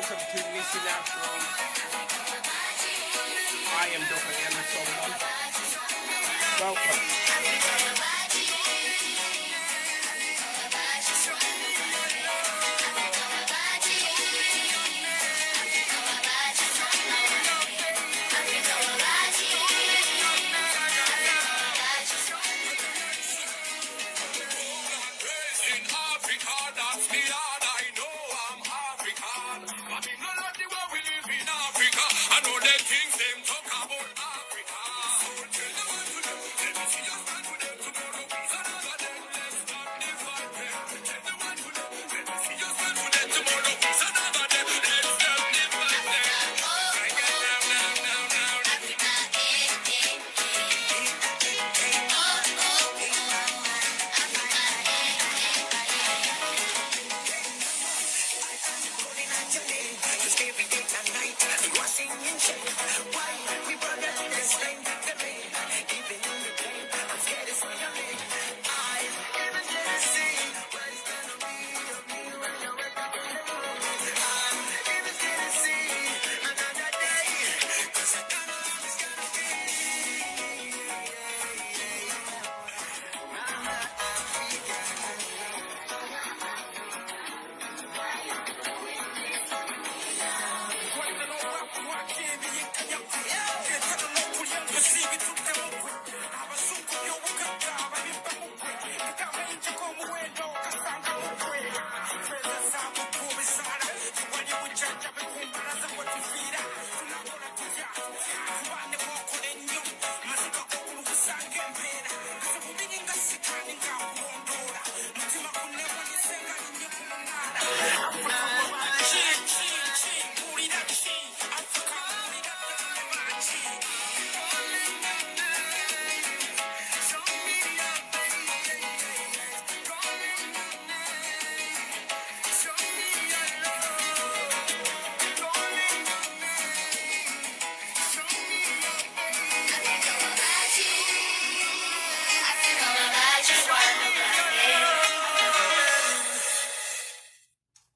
welcome to Missy Naturals. I am Dr. Andrew Solomon. Welcome.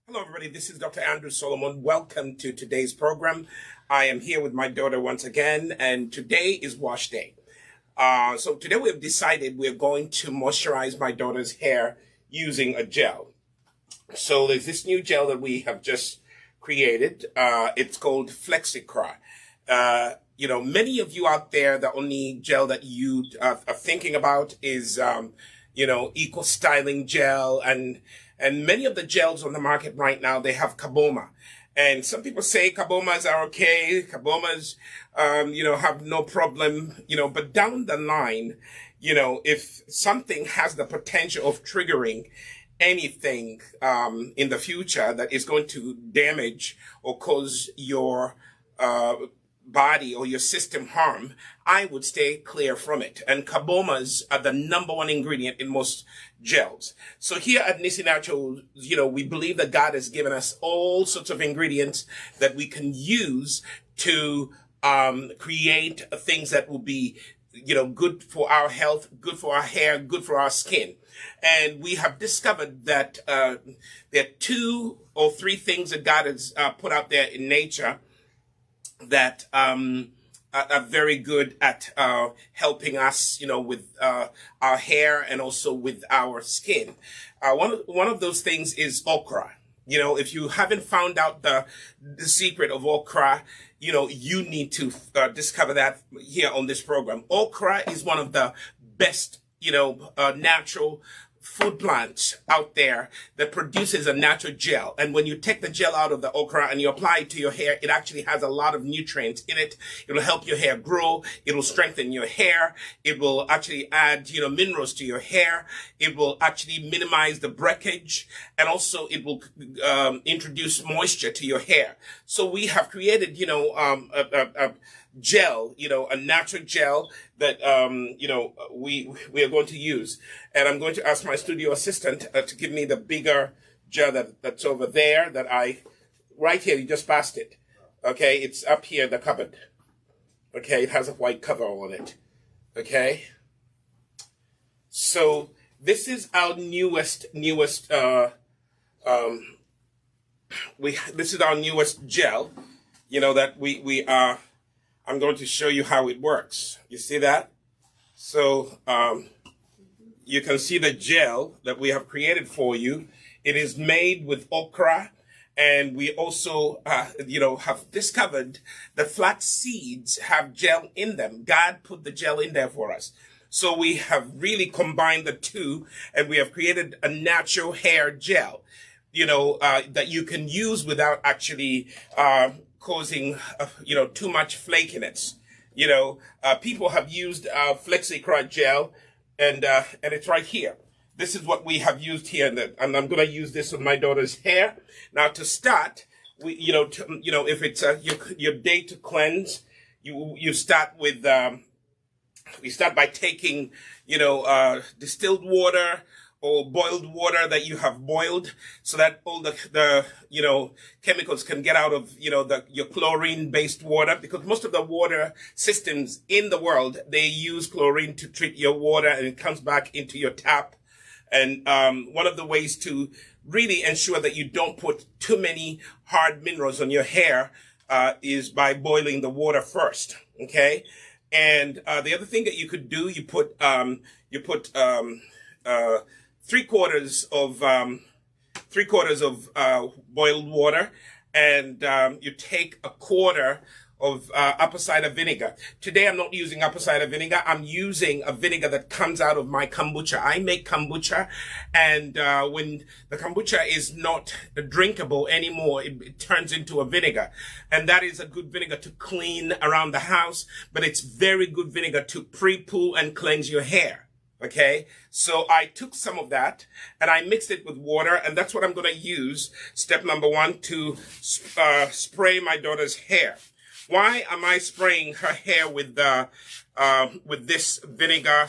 Hello, everybody. This is Dr. Andrew Solomon. Welcome to today's program. I am here with my daughter once again, and today is wash day. So today we have decided we're going to moisturize my daughter's hair using a gel. So there's this new gel that we have just created. It's called FlexiCra. Many of you out there, the only gel that you are thinking about is, Eco Styling Gel, and many of the gels on the market right now, they have Kaboma. And some people say Kabomas are okay, Kabomas, have no problem, but down the line, if something has the potential of triggering anything in the future that is going to damage or cause your body or your system harm, I would stay clear from it. And Kabomas are the #1 ingredient in most gels. So here at Nisi Naturals, we believe that God has given us all sorts of ingredients that we can use to create things that will be, good for our health, good for our hair, good for our skin. And we have discovered that there are 2 or 3 things that God has put out there in nature that are very good at helping us, with our hair and also with our skin. One of those things is okra. If you haven't found out the secret of okra, you need to discover that here on this program. Okra is one of the best, natural food plants out there that produces a natural gel. And when you take the gel out of the okra and you apply it to your hair, it actually has a lot of nutrients in it. It will help your hair grow. It will strengthen your hair. It will actually add, minerals to your hair. It will actually minimize the breakage. And also it will introduce moisture to your hair. So we have created, a gel, a natural gel that, we are going to use. And I'm going to ask my studio assistant to give me the bigger gel that's over there right here, you just passed it. Okay, it's up here in the cupboard. Okay, it has a white cover on it. Okay. So this is our newest this is our newest gel, that we are. I'm going to show you how it works. You see that? So you can see the gel that we have created for you. It is made with okra, and we also, have discovered that flax seeds have gel in them. God put the gel in there for us. So we have really combined the two, and we have created a natural hair gel, that you can use without actually causing, too much flakiness. People have used FlexiCrot gel, and it's right here. This is what we have used here, and I'm going to use this on my daughter's hair. Now, to start, if it's your day to cleanse, you start with we start by taking distilled water or boiled water that you have boiled, so that all the chemicals can get out of your chlorine based water, because most of the water systems in the world, they use chlorine to treat your water, and it comes back into your tap. And one of the ways to really ensure that you don't put too many hard minerals on your hair is by boiling the water first. Okay. And the other thing that you could do, you put 3/4 of boiled water, and you take 1/4 of apple cider vinegar. Today I'm not using apple cider vinegar. I'm using a vinegar that comes out of my kombucha. I make kombucha, and when the kombucha is not drinkable anymore, it turns into a vinegar. And that is a good vinegar to clean around the house, but it's very good vinegar to pre-poo and cleanse your hair. Okay, so I took some of that and I mixed it with water, and that's what I'm going to use, step number 1, to spray my daughter's hair. Why am I spraying her hair with this vinegar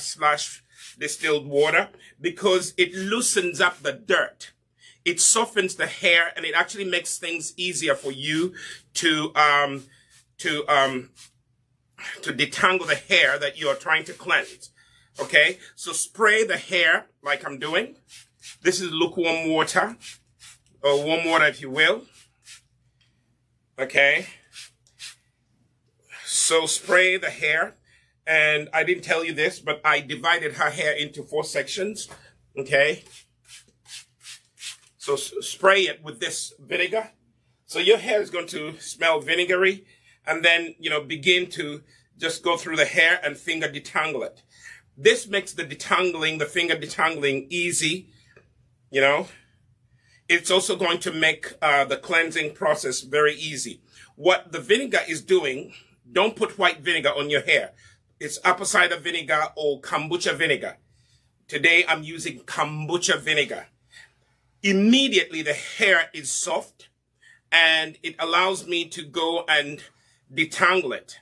/ distilled water? Because it loosens up the dirt. It softens the hair, and it actually makes things easier for you to detangle the hair that you are trying to cleanse. Okay, so spray the hair like I'm doing. This is lukewarm water, or warm water if you will. Okay. So spray the hair, and I didn't tell you this, but I divided her hair into 4 sections, okay? So spray it with this vinegar. So your hair is going to smell vinegary, and then, begin to just go through the hair and finger detangle it. This makes the finger detangling easy, It's also going to make the cleansing process very easy. What the vinegar is doing, don't put white vinegar on your hair. It's apple cider vinegar or kombucha vinegar. Today I'm using kombucha vinegar. Immediately the hair is soft, and it allows me to go and detangle it.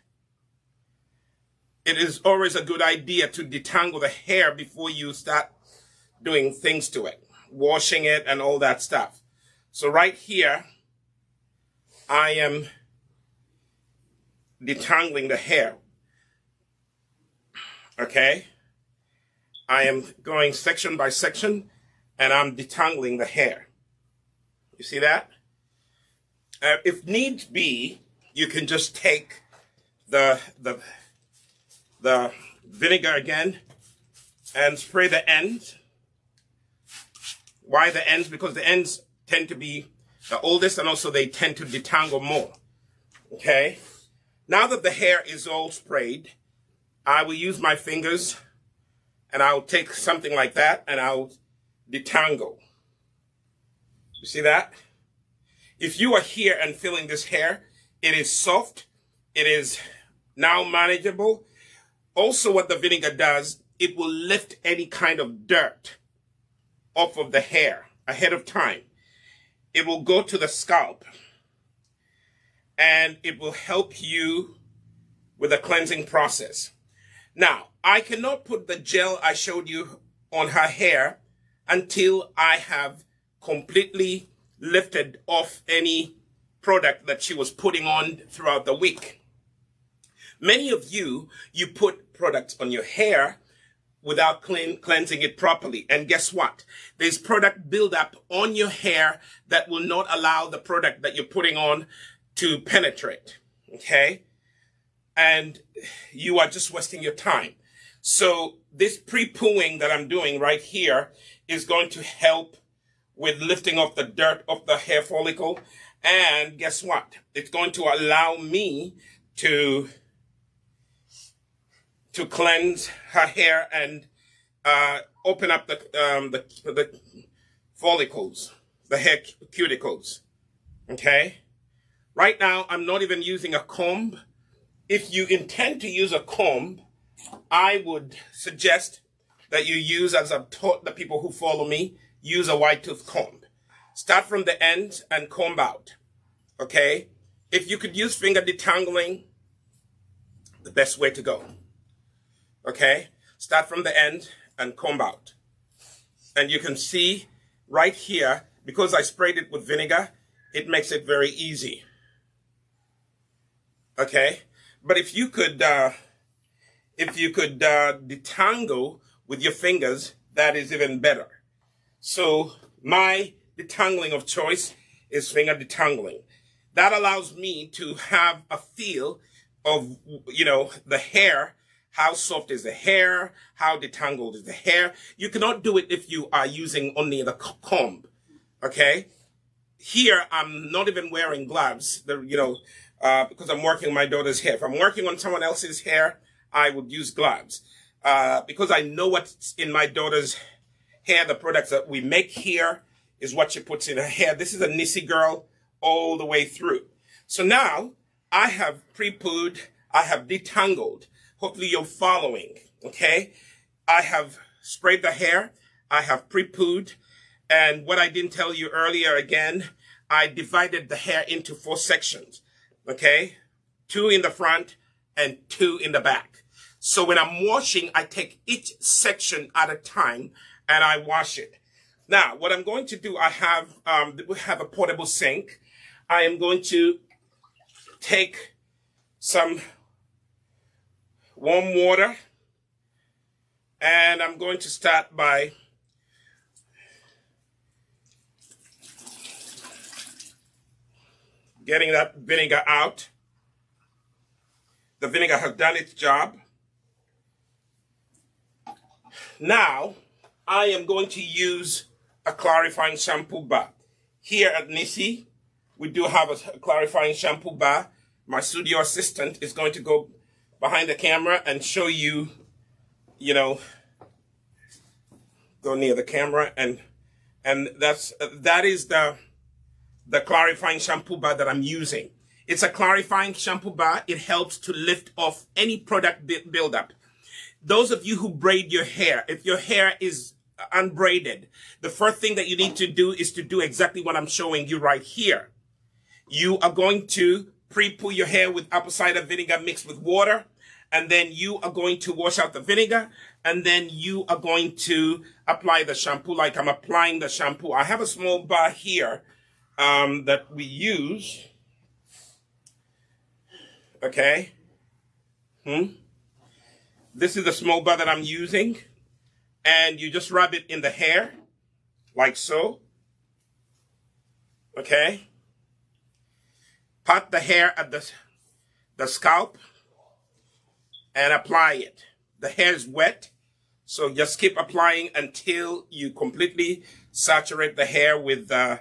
It is always a good idea to detangle the hair before you start doing things to it, washing it and all that stuff. So right here, I am detangling the hair. Okay? I am going section by section, and I'm detangling the hair. You see that? If needs be, you can just take the vinegar again and spray the ends. Why the ends? Because the ends tend to be the oldest, and also they tend to detangle more. Okay? Now that the hair is all sprayed, I will use my fingers, and I'll take something like that, and I'll detangle. You see that? If you are here and feeling this hair, it is soft. It is now manageable. Also, what the vinegar does, it will lift any kind of dirt off of the hair ahead of time. It will go to the scalp, and it will help you with the cleansing process. Now, I cannot put the gel I showed you on her hair until I have completely lifted off any product that she was putting on throughout the week. Many of you put products on your hair without cleansing it properly. And guess what? There's product buildup on your hair that will not allow the product that you're putting on to penetrate. Okay? And you are just wasting your time. So this pre-pooing that I'm doing right here is going to help with lifting off the dirt off the hair follicle. And guess what? It's going to allow me to cleanse her hair and open up the follicles, the hair cuticles. Okay? Right now, I'm not even using a comb. If you intend to use a comb, I would suggest that you use, as I've taught the people who follow me, use a wide tooth comb. Start from the end and comb out. Okay? If you could use finger detangling, the best way to go. Okay? Start from the end and comb out. And you can see right here, because I sprayed it with vinegar, it makes it very easy. Okay? But if you could detangle with your fingers, that is even better. So my detangling of choice is finger detangling. That allows me to have a feel of, the hair. How soft is the hair? How detangled is the hair? You cannot do it if you are using only the comb. Okay? Here, I'm not even wearing gloves, because I'm working on my daughter's hair. If I'm working on someone else's hair, I would use gloves. Because I know what's in my daughter's hair, the products that we make here is what she puts in her hair. This is a Nissy girl all the way through. So now I have pre-pooed, I have detangled. Hopefully you're following, okay? I have sprayed the hair, I have pre-pooed, and what I didn't tell you earlier again, I divided the hair into 4 sections, okay? 2 in the front and 2 in the back. So when I'm washing, I take each section at a time and I wash it. Now, what I'm going to do, we have a portable sink. I am going to take some warm water, and I'm going to start by getting that vinegar out. The vinegar has done its job. Now, I am going to use a clarifying shampoo bar. Here at Nissy, we do have a clarifying shampoo bar. My studio assistant is going to go behind the camera and show you, go near the camera, and that is the clarifying shampoo bar that I'm using. It's a clarifying shampoo bar. It helps to lift off any product buildup. Those of you who braid your hair, if your hair is unbraided, the first thing that you need to do is to do exactly what I'm showing you right here. You are going to pre-poo your hair with apple cider vinegar mixed with water, and then you are going to wash out the vinegar, and then you are going to apply the shampoo like I'm applying the shampoo. I have a small bar here that we use. Okay. This is the small bar that I'm using, and you just rub it in the hair like so. Okay. Pat the hair at the scalp and apply it. The hair is wet, so just keep applying until you completely saturate the hair with the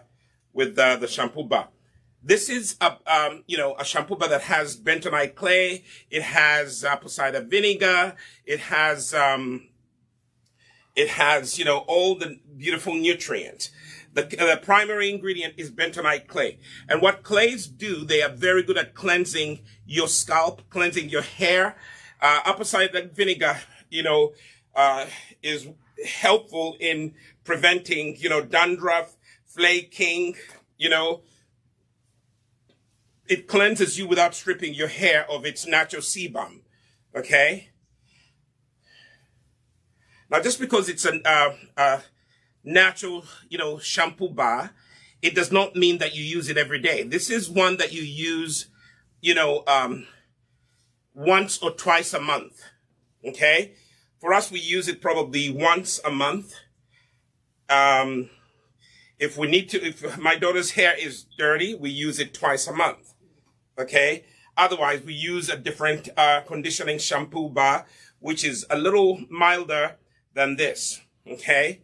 shampoo bar. This is a shampoo bar that has bentonite clay. It has apple cider vinegar. It has all the beautiful nutrients. The primary ingredient is bentonite clay. And what clays do, they are very good at cleansing your scalp, cleansing your hair. Apple cider vinegar, is helpful in preventing, dandruff, flaking, It cleanses you without stripping your hair of its natural sebum, okay? Now, just because it's a natural, shampoo bar, it does not mean that you use it every day. This is one that you use, once or twice a month, okay? For us, we use it probably once a month. If we need to, if my daughter's hair is dirty, we use it twice a month. Okay. Otherwise, we use a different conditioning shampoo bar, which is a little milder than this. Okay.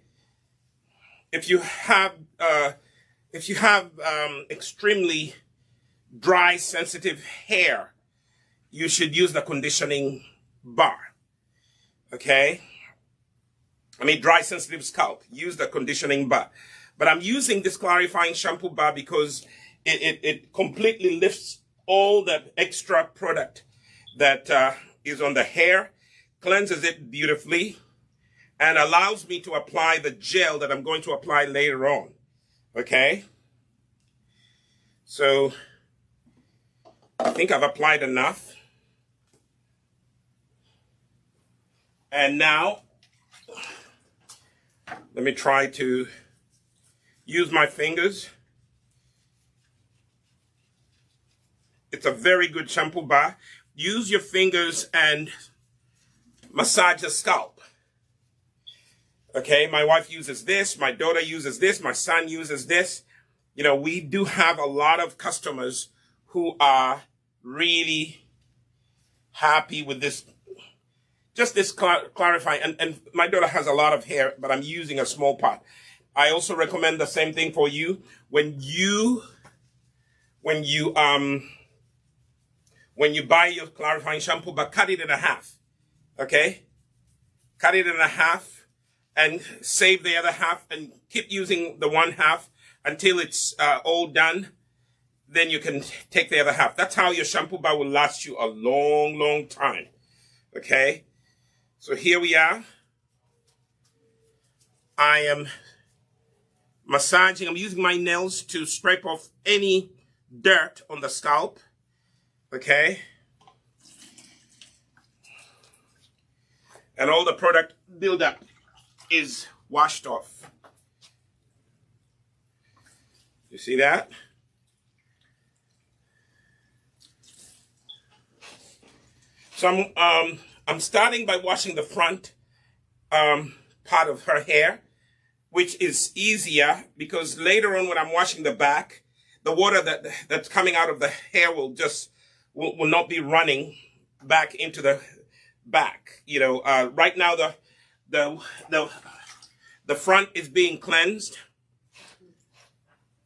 If you have extremely dry, sensitive hair, you should use the conditioning bar. Okay. I mean, dry, sensitive scalp, use the conditioning bar. But I'm using this clarifying shampoo bar because it completely lifts all that extra product that is on the hair, cleanses it beautifully, and allows me to apply the gel that I'm going to apply later on. Okay? So, I think I've applied enough. And now, let me try to use my fingers. It's a very good shampoo bar. Use your fingers and massage the scalp. Okay, my wife uses this, my daughter uses this, my son uses this. You know, we do have a lot of customers who are really happy with this, just this clarifying. And my daughter has a lot of hair, but I'm using a small part. I also recommend the same thing for you. When you buy your clarifying shampoo, but cut it in half. Okay? Cut it in half and save the other half and keep using the one half until it's all done. Then you can take the other half. That's how your shampoo bar will last you a long, long time. Okay? So here we are. I am massaging. I'm using my nails to scrape off any dirt on the scalp. Okay? And all the product buildup is washed off. You see that? So I'm starting by washing the front part of her hair, which is easier because later on when I'm washing the back, the water that's coming out of the hair will not be running back into the back. You know, right now the front is being cleansed,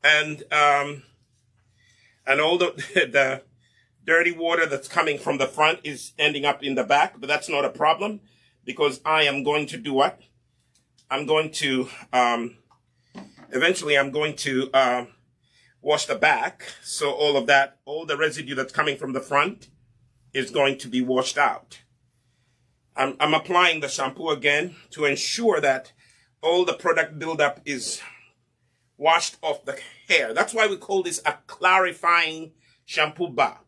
and all the dirty water that's coming from the front is ending up in the back, but that's not a problem because I am going to do what? I'm going to, eventually I'm going to wash the back. So all the residue that's coming from the front is going to be washed out. I'm applying the shampoo again to ensure that all the product buildup is washed off the hair. That's why we call this a clarifying shampoo bar.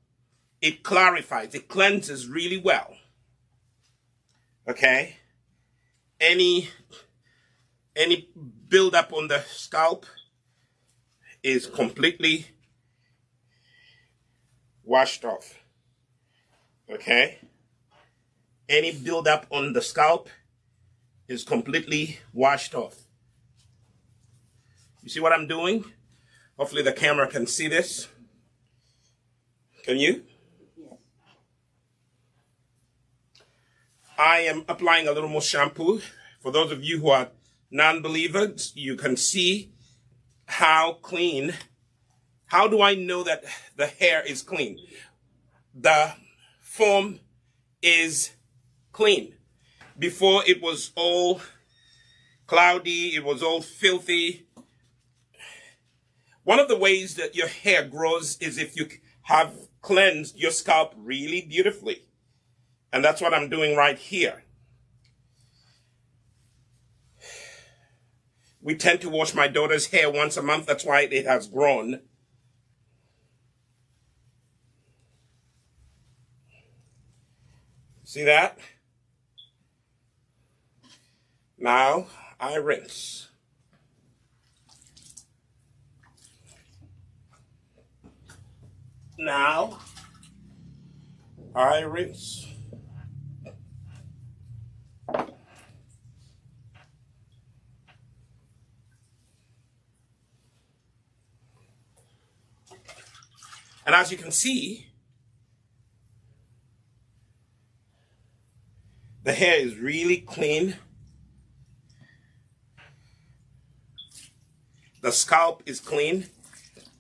It clarifies, it cleanses really well. Okay? Any buildup on the scalp is completely washed off. Okay? Any buildup on the scalp is completely washed off. You see what I'm doing? Hopefully the camera can see this. Can you? I am applying a little more shampoo. For those of you who are non-believers, you can see how clean. How do I know that the hair is clean? The foam is clean. Before it was all cloudy, it was all filthy. One of the ways that your hair grows is if you have cleansed your scalp really beautifully. And that's what I'm doing right here. We tend to wash my daughter's hair once a month. That's why it has grown. See that? Now I rinse. Now I rinse. And as you can see, the hair is really clean. The scalp is clean.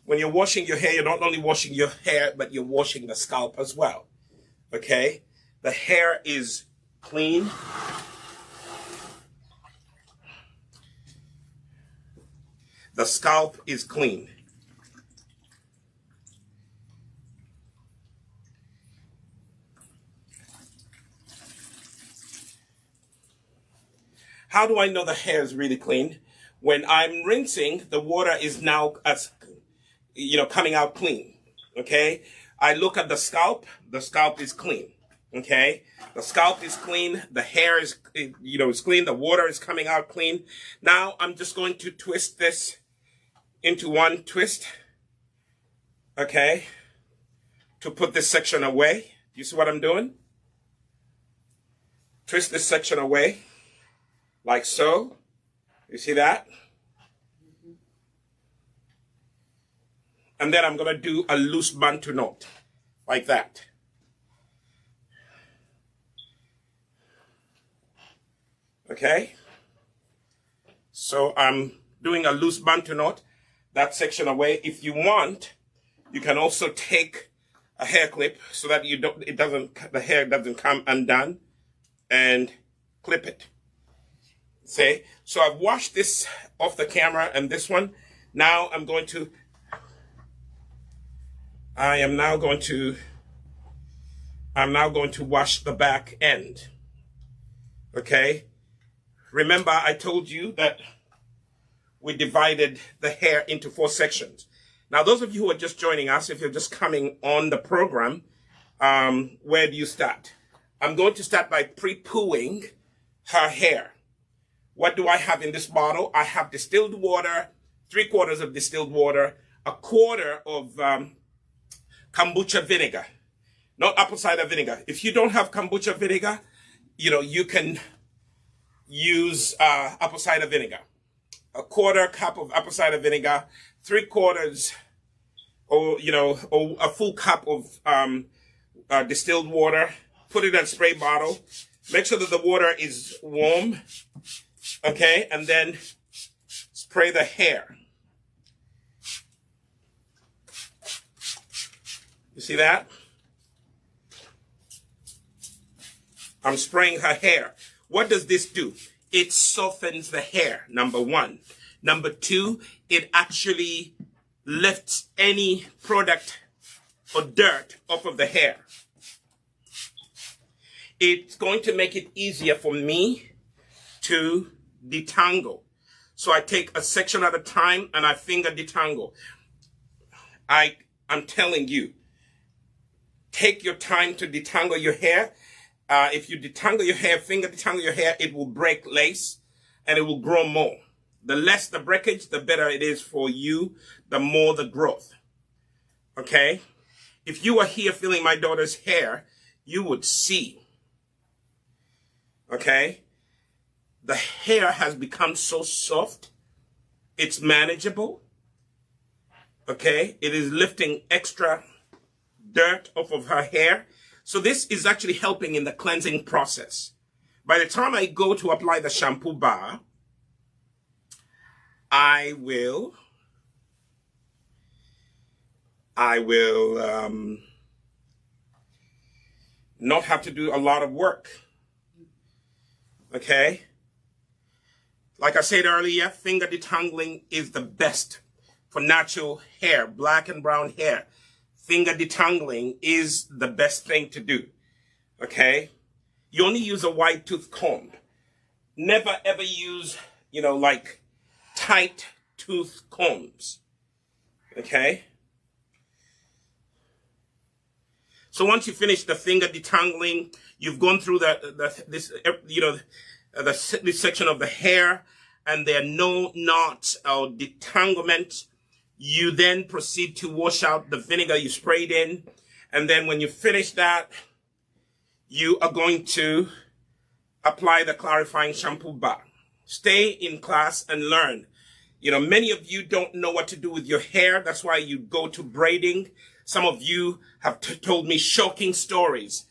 When you're washing your hair, you're not only washing your hair, but you're washing the scalp as well. Okay? The hair is clean. The scalp is clean. How do I know the hair is really clean? When I'm rinsing, the water is now, coming out clean. Okay? I look at the scalp is clean. Okay? The scalp is clean. The hair is, is clean. The water is coming out clean. Now I'm just going to twist this into one twist. Okay? To put this section away. You see what I'm doing? Twist this section away. Like so. You see that? And then I'm going to do a loose Bantu knot. Like that. Okay? So I'm doing a loose Bantu knot. That section away. If you want, you can also take a hair clip so that the hair doesn't come undone, and clip it. See? So I've washed this off the camera and this one. Now I'm now going to wash the back end. Okay? Remember, I told you that we divided the hair into 4 sections. Now, those of you who are just joining us, if you're just coming on the program, where do you start? I'm going to start by pre-pooing her hair. What do I have in this bottle? I have distilled water, 3/4 of distilled water, 1/4 of kombucha vinegar, not apple cider vinegar. If you don't have kombucha vinegar, you can use apple cider vinegar. 1/4 cup of apple cider vinegar, 3/4 or a full cup of distilled water. Put it in a spray bottle. Make sure that the water is warm. Okay, and then spray the hair. You see that? I'm spraying her hair. What does this do? It softens the hair, number 1. Number 2, it actually lifts any product or dirt off of the hair. It's going to make it easier for me to detangle. So I take a section at a time and I finger detangle. I'm telling you, take your time to detangle your hair. If you detangle your hair, finger detangle your hair, it will break lace and it will grow more. The less the breakage, the better it is for you, the more the growth. Okay? If you were here feeling my daughter's hair, you would see. Okay? The hair has become so soft. It's manageable. Okay? It is lifting extra dirt off of her hair. So this is actually helping in the cleansing process. By the time I go to apply the shampoo bar, I will not have to do a lot of work. Okay? Like I said earlier, finger detangling is the best for natural hair, black and brown hair. Finger detangling is the best thing to do. Okay? You only use a wide tooth comb. Never ever use, like tight tooth combs. Okay? So once you finish the finger detangling, you've gone through this section of the hair, and there are no knots or detanglement. You then proceed to wash out the vinegar you sprayed in, and then when you finish that, you are going to apply the clarifying shampoo bar. Stay in class and learn. Many of you don't know what to do with your hair. That's why you go to braiding. Some of you have told me shocking stories.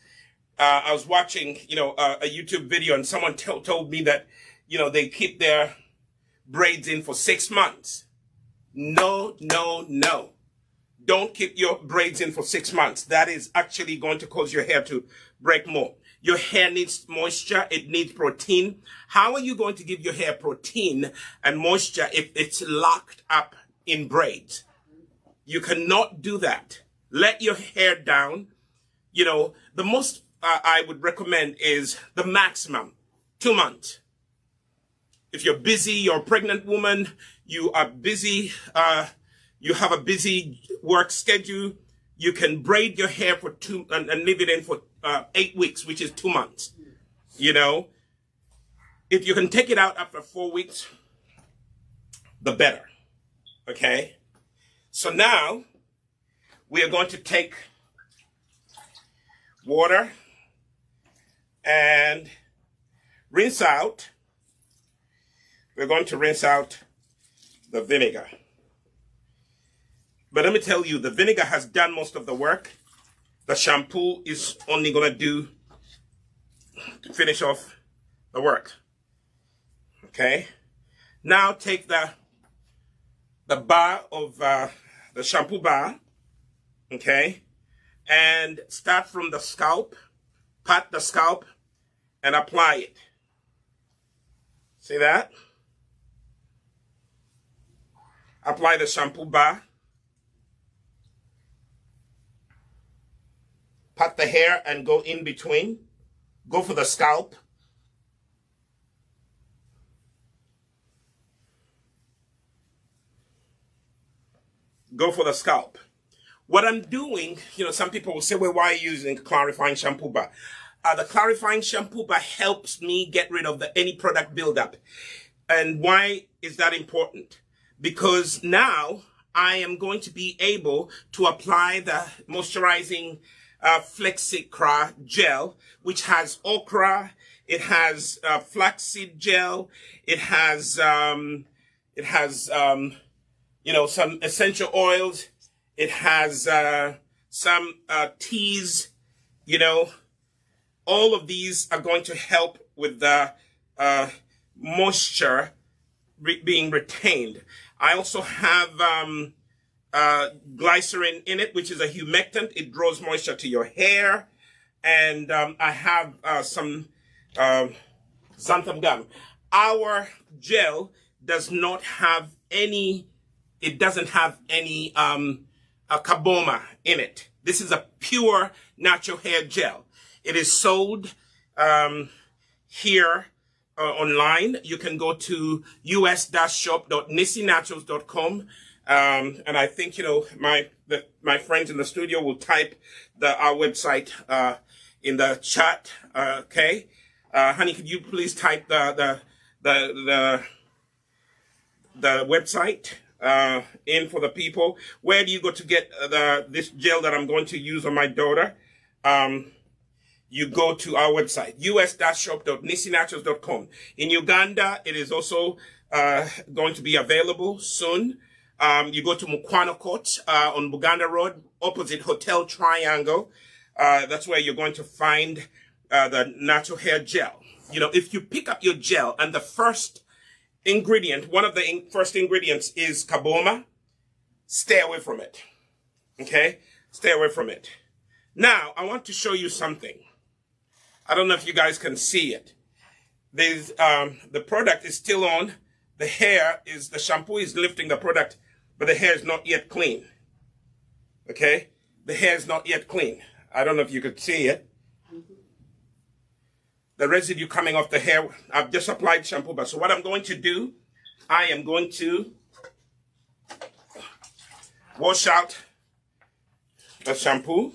I was watching, a YouTube video, and someone told me that, they keep their braids in for 6 months. No, no, no. Don't keep your braids in for 6 months. That is actually going to cause your hair to break more. Your hair needs moisture. It needs protein. How are you going to give your hair protein and moisture if it's locked up in braids? You cannot do that. Let your hair down. The most I would recommend is the maximum 2 months. If you're busy, you're a pregnant woman, you are busy, you have a busy work schedule, you can braid your hair for and leave it in for 8 weeks, which is 2 months. If you can take it out after 4 weeks, the better. Okay? So now we are going to take water and rinse out. We're going to rinse out the vinegar. But let me tell you, the vinegar has done most of the work. The shampoo is only going to finish off the work. Okay? Now take the bar of the shampoo bar, okay? And start from the scalp, pat the scalp, and apply it. See that? Apply the shampoo bar. Pat the hair and go in between. Go for the scalp. Go for the scalp. What I'm doing, some people will say, well, why are you using clarifying shampoo bar? The clarifying shampoo bar helps me get rid of any product buildup. And why is that important? Because now I am going to be able to apply the moisturizing Flexicra gel, which has okra, it has flaxseed gel, it has some essential oils, it has some teas, all of these are going to help with the moisture being retained. I also have glycerin in it, which is a humectant. It draws moisture to your hair. And I have some xanthan gum. Our gel does not have any, it doesn't have any carboma in it. This is a pure natural hair gel. It is sold here online. You can go to us-shop.nisinaturals.com. And I think, my friends in the studio will type our website in the chat. Okay. Honey, could you please type the website in for the people? Where do you go to get this gel that I'm going to use on my daughter? You go to our website, us-shop.nisinaturals.com. In Uganda, it is also going to be available soon. You go to Mukwano Court on Buganda Road, opposite Hotel Triangle. That's where you're going to find the natural hair gel. If you pick up your gel and the first ingredient, one of the first ingredients is carboma, stay away from it. Okay? Stay away from it. Now, I want to show you something. I don't know if you guys can see it. There's the product is still on. The shampoo is lifting the product, but the hair is not yet clean. Okay? The hair is not yet clean. I don't know if you could see it. The residue coming off the hair, I've just applied shampoo, but so what I'm going to do, I am going to wash out the shampoo.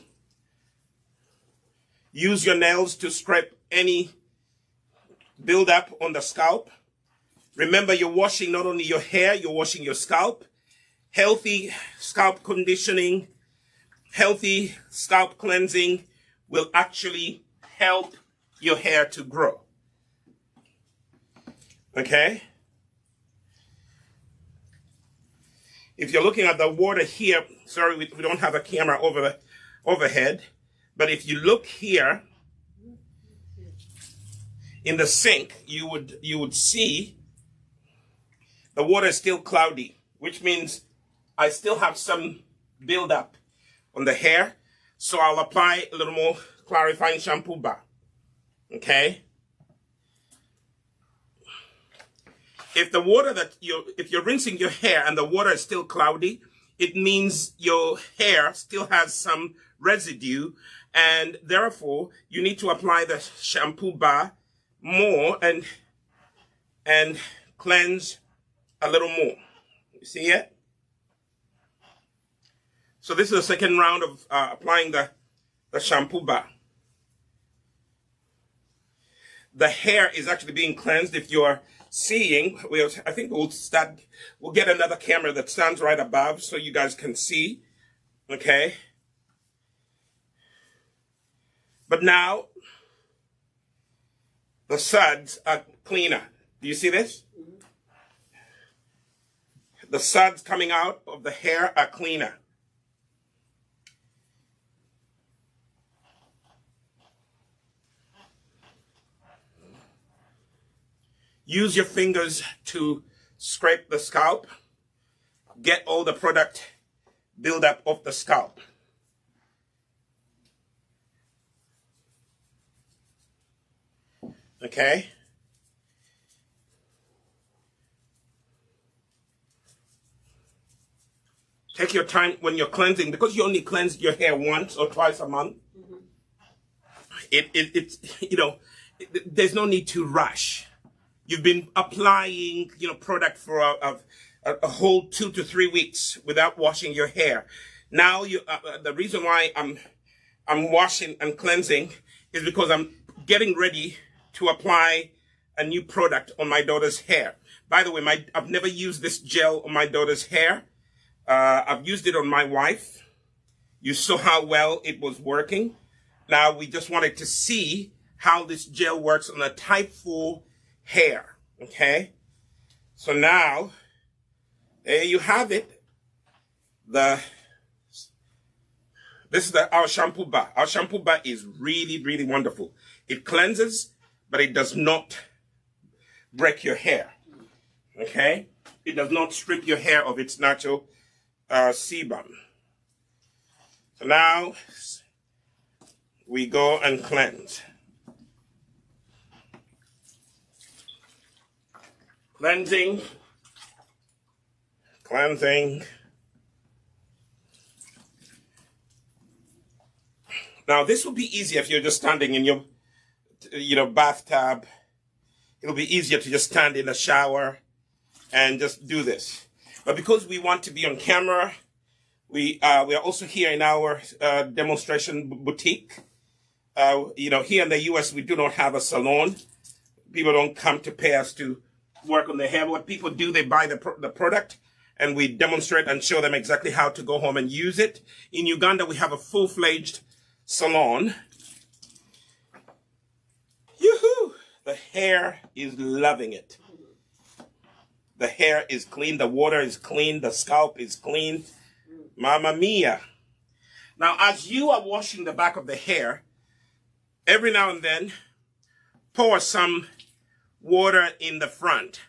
Use your nails to scrape any buildup on the scalp. Remember, you're washing not only your hair, you're washing your scalp. Healthy scalp conditioning, healthy scalp cleansing will actually help your hair to grow. Okay? if you're looking at the water here, sorry, we don't have a camera overhead, but if you look here in the sink, you would see the water is still cloudy, which means I still have some buildup on the hair. So I'll apply a little more clarifying shampoo bar. Okay. If the water if you're rinsing your hair and the water is still cloudy, it means your hair still has some residue, and therefore you need to apply the shampoo bar more and cleanse a little more. You see it? So this is the second round of applying the shampoo bar. The hair is actually being cleansed. If you're seeing, I think we'll get another camera that stands right above so you guys can see. Okay. But now the suds are cleaner. Do you see this? The suds coming out of the hair are cleaner. Use your fingers to scrape the scalp. Get all the product buildup off the scalp. Okay? Take your time when you're cleansing, because you only cleanse your hair once or twice a month. There's no need to rush. You've been applying, product for a whole 2 to 3 weeks without washing your hair. Now, the reason why I'm washing and cleansing is because I'm getting ready to apply a new product on my daughter's hair. By the way, I've never used this gel on my daughter's hair. I've used it on my wife. You saw how well it was working. Now, we just wanted to see how this gel works on a type 4 hair. Okay, so now there you have it. This is our shampoo bar. Our shampoo bar is really, really wonderful. It cleanses, but it does not break your hair. Okay, it does not strip your hair of its natural sebum. So now we go and cleanse. Cleansing. Now this will be easier if you're just standing in your bathtub. It'll be easier to just stand in the shower and just do this. But because we want to be on camera, we are also here in our demonstration boutique. Here in the US, we do not have a salon. People don't come to pay us to work on their hair. What people do, they buy the product, and we demonstrate and show them exactly how to go home and use it. In Uganda, we have a full-fledged salon. Yoo-hoo! The hair is loving it. The hair is clean, the water is clean, the scalp is clean. Mamma mia. Now, as you are washing the back of the hair, every now and then, pour some water in the front,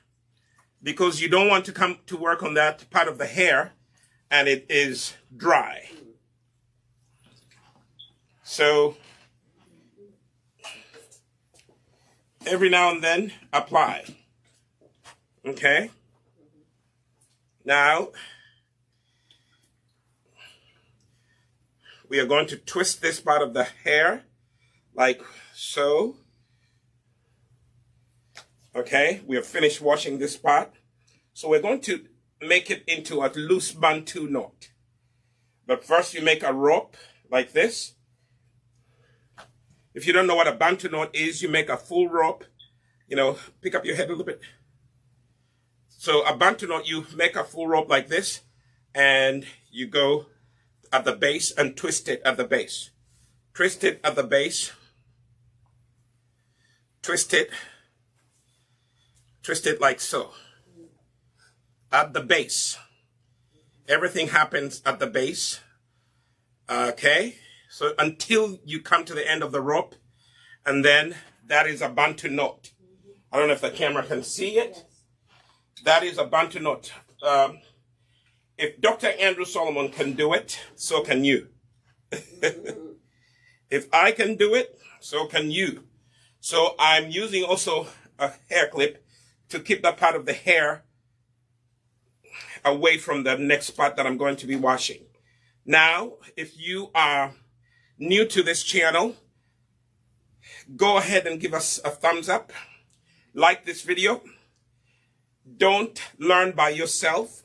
because you don't want to come to work on that part of the hair and it is dry. So every now and then apply. Okay? Now we are going to twist this part of the hair like so. Okay, we have finished washing this part. So we're going to make it into a loose Bantu knot. But first you make a rope like this. If you don't know what a Bantu knot is, you make a full rope. Pick up your head a little bit. So a Bantu knot, you make a full rope like this, and you go at the base and twist it at the base. Twist it at the base. Twist it like so, at the base. Everything happens at the base. Okay. So until you come to the end of the rope, and then that is a Bantu Knot. I don't know if the camera can see it. Yes. That is a Bantu Knot. If Dr. Andrew Solomon can do it, so can you. If I can do it, so can you. So I'm using also a hair clip to keep that part of the hair away from the next spot that I'm going to be washing. Now, if you are new to this channel, go ahead and give us a thumbs up. Like this video. Don't learn by yourself.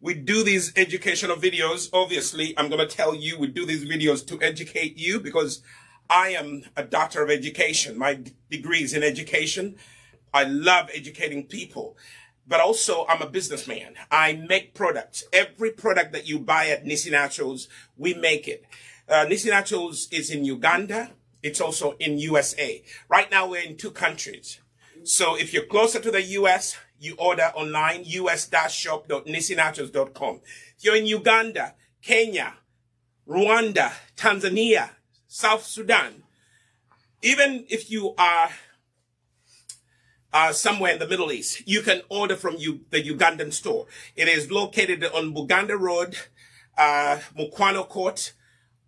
We do these educational videos. Obviously, I'm going to tell you we do these videos to educate you because I am a doctor of education. My degree is in education. I love educating people. But also, I'm a businessman. I make products. Every product that you buy at Nisi Naturals, we make it. Nisi Naturals is in Uganda. It's also in USA. Right now, we're in 2 countries. So if you're closer to the US, you order online, us-shop.nisinaturals.com. If you're in Uganda, Kenya, Rwanda, Tanzania, South Sudan, even if you are somewhere in the Middle East, you can order from the Ugandan store. It is located on Buganda Road, Mukwano Court,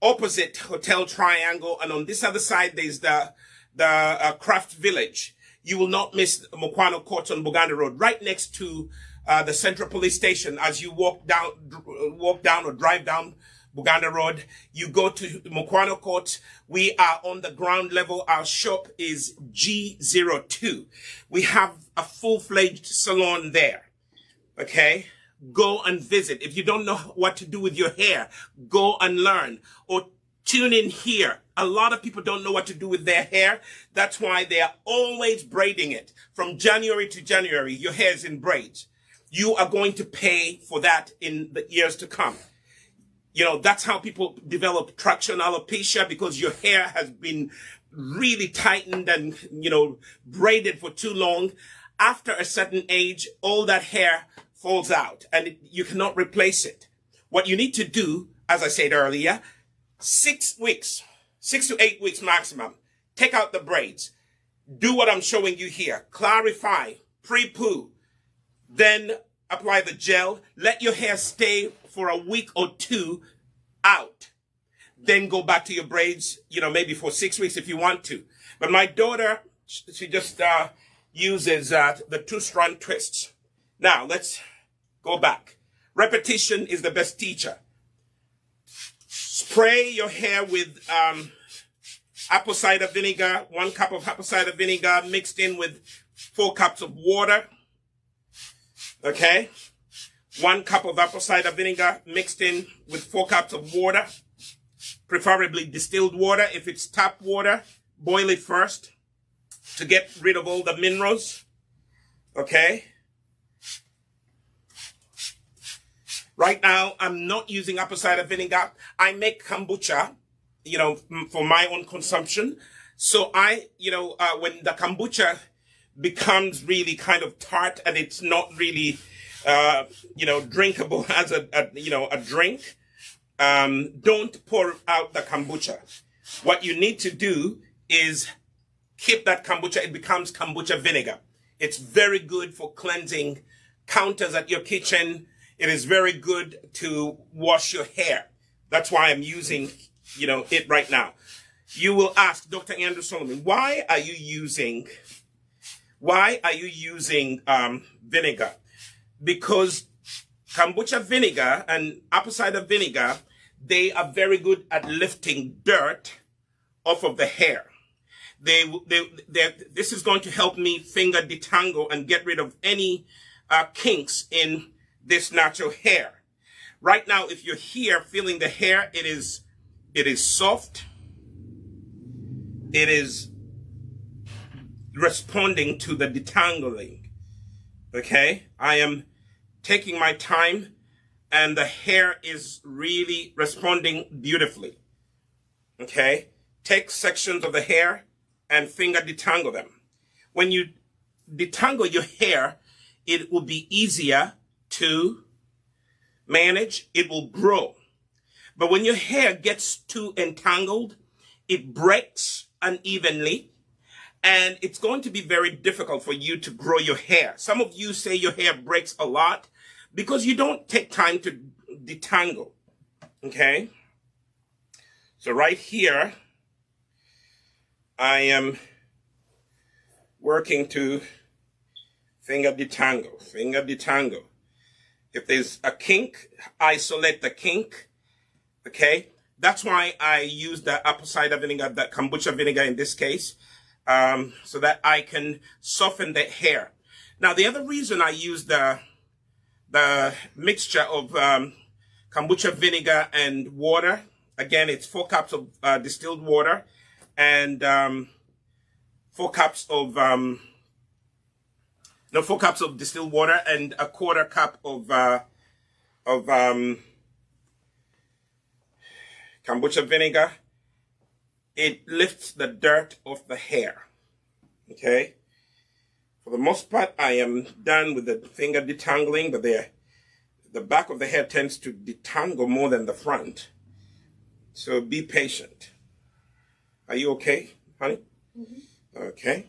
opposite Hotel Triangle. And on this other side, there's the Craft Village. You will not miss Mukwano Court on Buganda Road, right next to the Central Police Station. As you walk down or drive down Buganda Road, you go to Mukwano Court. We are on the ground level. Our shop is G02. We have a full-fledged salon there. Okay? Go and visit. If you don't know what to do with your hair, go and learn. Or tune in here. A lot of people don't know what to do with their hair. That's why they are always braiding it. From January to January, your hair is in braids. You are going to pay for that in the years to come. You know, that's how people develop traction alopecia, because your hair has been really tightened and, you know, braided for too long. After a certain age, all that hair falls out and you cannot replace it. What you need to do, as I said earlier, 6 weeks. 6 to 8 weeks maximum. Take out the braids. Do what I'm showing you here. Clarify, pre-poo. Then apply the gel. Let your hair stay for a week or 2 out. Then go back to your braids, you know, maybe for 6 weeks if you want to. But my daughter, she just uses the 2-strand twists. Now, let's go back. Repetition is the best teacher. Spray your hair with apple cider vinegar, 1 cup of apple cider vinegar mixed in with 4 cups of water. Okay? 1 cup of apple cider vinegar mixed in with 4 cups of water. Preferably distilled water. If it's tap water, boil it first to get rid of all the minerals. Okay? Right now, I'm not using apple cider vinegar. I make kombucha, you know, for my own consumption. So when the kombucha becomes really kind of tart and it's not really, drinkable as a drink, don't pour out the kombucha. What you need to do is keep that kombucha. It becomes kombucha vinegar. It's very good for cleansing counters at your kitchen. It is very good to wash your hair. That's why I'm using, it right now. You will ask, Dr. Andrew Solomon, why are you using vinegar? Because kombucha vinegar and apple cider vinegar, they are very good at lifting dirt off of the hair. This is going to help me finger detangle and get rid of any kinks in this natural hair. Right now, if you're here feeling the hair, it is soft. It is responding to the detangling. Okay? I am taking my time and the hair is really responding beautifully. Okay? Take sections of the hair and finger detangle them. When you detangle your hair, it will be easier to manage, it will grow. But when your hair gets too entangled, it breaks unevenly, and it's going to be very difficult for you to grow your hair. Some of you say your hair breaks a lot because you don't take time to detangle. Okay? So right here, I am working to finger detangle. If there's a kink, isolate the kink. Okay? That's why I use the apple cider vinegar, the kombucha vinegar in this case, so that I can soften the hair. Now, the other reason I use the mixture of kombucha vinegar and water, again, it's 4 cups of distilled water and 4 cups of 4 cups of distilled water and a 1/4 cup of kombucha vinegar. It lifts the dirt off the hair. Okay? For the most part, I am done with the finger detangling, but the back of the hair tends to detangle more than the front. So be patient. Are you okay, honey? Mm-hmm. Okay.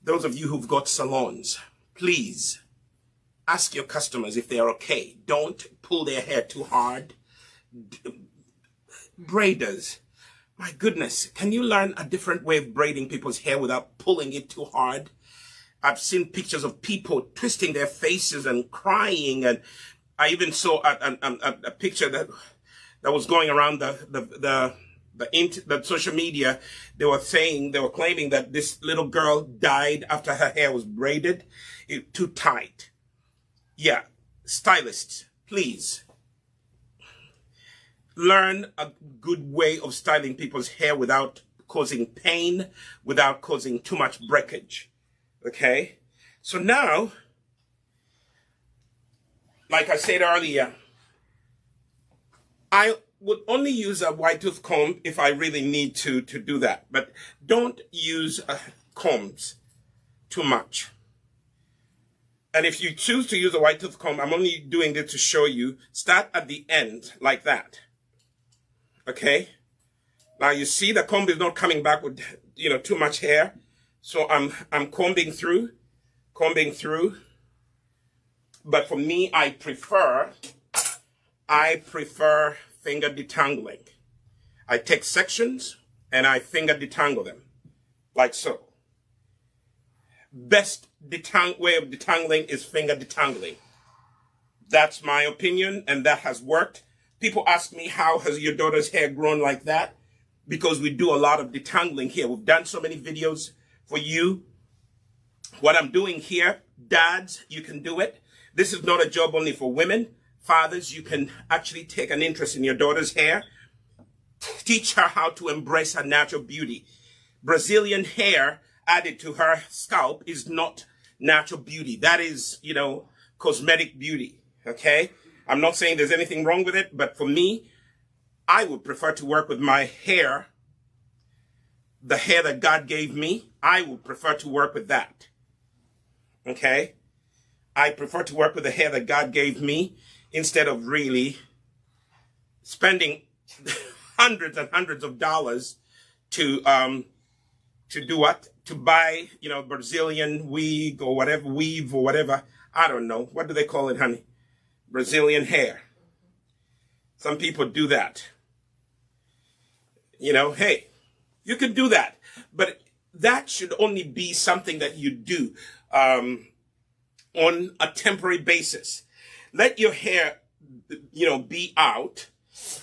Those of you who've got salons, please ask your customers if they're okay. Don't pull their hair too hard. Braiders, my goodness, can you learn a different way of braiding people's hair without pulling it too hard? I've seen pictures of people twisting their faces and crying, and I even saw a picture that was going around the social media. They were claiming that this little girl died after her hair was braided too tight. Yeah, stylists, please learn a good way of styling people's hair without causing pain, without causing too much breakage. Okay? So now, like I said earlier, I would only use a white tooth comb if I really need to do that. But don't use combs too much. And if you choose to use a white tooth comb, I'm only doing this to show you, start at the end like that. Okay? Now you see the comb is not coming back with, too much hair. So I'm combing through. But for me, I prefer finger detangling. I take sections and I finger detangle them, like so. Best way of detangling is finger detangling. That's my opinion, and that has worked. People ask me, how has your daughter's hair grown like that? Because we do a lot of detangling here. We've done so many videos for you. What I'm doing here, dads, you can do it. This is not a job only for women. Fathers, you can actually take an interest in your daughter's hair. Teach her how to embrace her natural beauty. Brazilian hair added to her scalp is not natural beauty. That is, cosmetic beauty, okay? I'm not saying there's anything wrong with it, but for me, I would prefer to work with my hair, the hair that God gave me. I would prefer to work with that, okay? I prefer to work with the hair that God gave me instead of really spending hundreds and hundreds of dollars to do what? To buy, Brazilian wig or whatever, weave or whatever. I don't know. What do they call it, honey? Brazilian hair. Some people do that. Hey, you could do that. But that should only be something that you do on a temporary basis. Let your hair, be out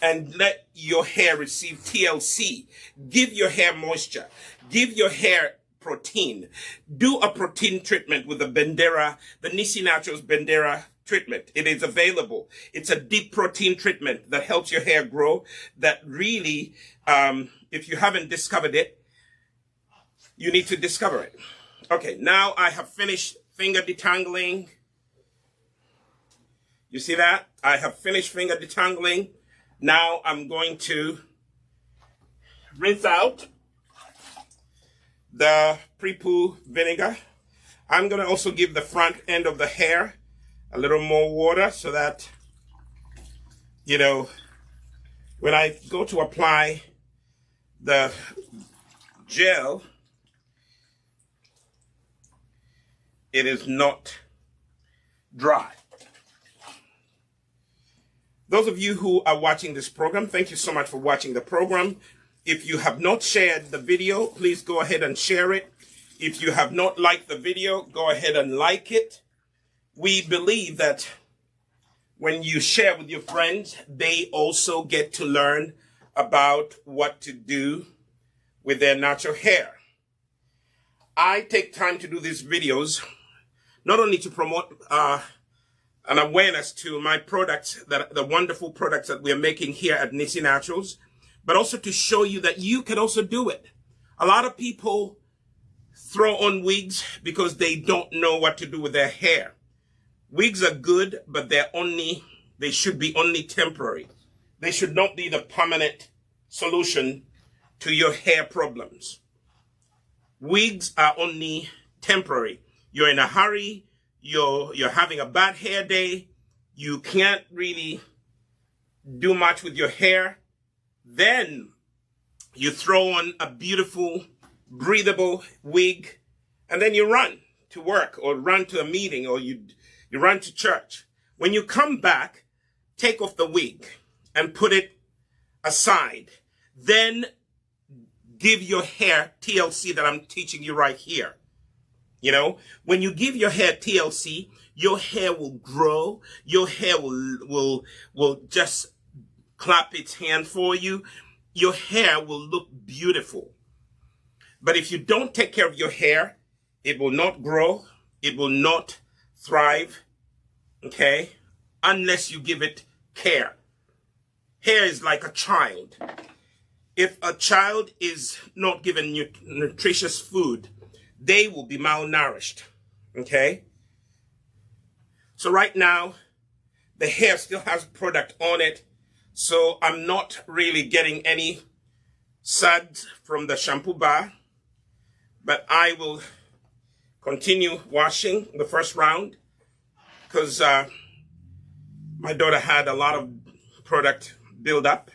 and let your hair receive TLC. Give your hair moisture. Give your hair protein. Do a protein treatment with the Nisi Naturals Bendera treatment. It is available. It's a deep protein treatment that helps your hair grow, that really, if you haven't discovered it, you need to discover it. Okay, now I have finished finger detangling. You see that? I have finished finger detangling. Now I'm going to rinse out the Pre-Poo vinegar. I'm going to also give the front end of the hair a little more water so that, you know, when I go to apply the gel, it is not dry. Those of you who are watching this program, thank you so much for watching the program. If you have not shared the video, please go ahead and share it. If you have not liked the video, go ahead and like it. We believe that when you share with your friends, they also get to learn about what to do with their natural hair. I take time to do these videos, not only to promote an awareness to my products, the wonderful products that we're making here at Nisi Naturals, but also to show you that you can also do it. A lot of people throw on wigs because they don't know what to do with their hair. Wigs are good, but they should be only temporary. They should not be the permanent solution to your hair problems. Wigs are only temporary. You're in a hurry, you're having a bad hair day, you can't really do much with your hair. Then you throw on a beautiful, breathable wig, and then you run to work or run to a meeting or you run to church. When you come back, take off the wig and put it aside. Then give your hair TLC that I'm teaching you right here. You know, when you give your hair TLC, your hair will grow. Your hair will just clap its hand for you. Your hair will look beautiful. But if you don't take care of your hair, it will not grow. It will not thrive. Okay? Unless you give it care. Hair is like a child. If a child is not given nutritious food, they will be malnourished. Okay? So right now, the hair still has product on it. So I'm not really getting any suds from the shampoo bar. But I will continue washing the first round because my daughter had a lot of product build up,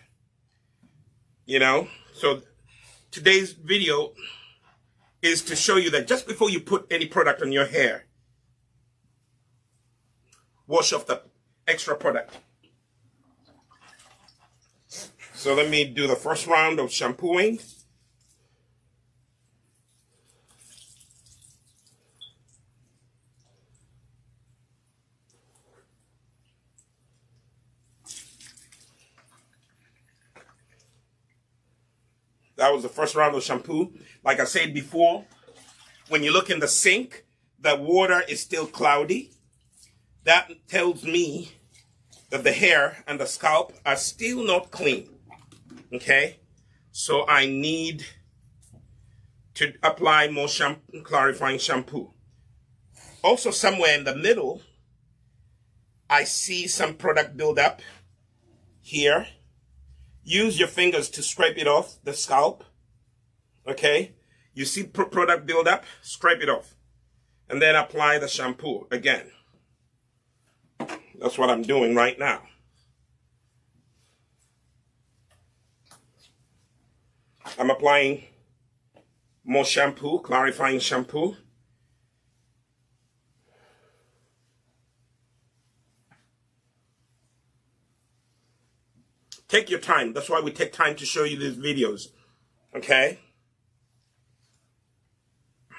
you know. So today's video is to show you that just before you put any product on your hair, wash off the extra product. So let me do the first round of shampooing. That was the first round of shampoo. Like I said before, when you look in the sink, the water is still cloudy. That tells me that the hair and the scalp are still not clean. Okay? So I need to apply more shampoo, clarifying shampoo. Also, somewhere in the middle, I see some product build up here. Use your fingers to scrape it off the scalp. Okay? You see product build up, scrape it off. And then apply the shampoo again. That's what I'm doing right now. I'm applying more shampoo, clarifying shampoo. Take your time. That's why we take time to show you these videos. Okay?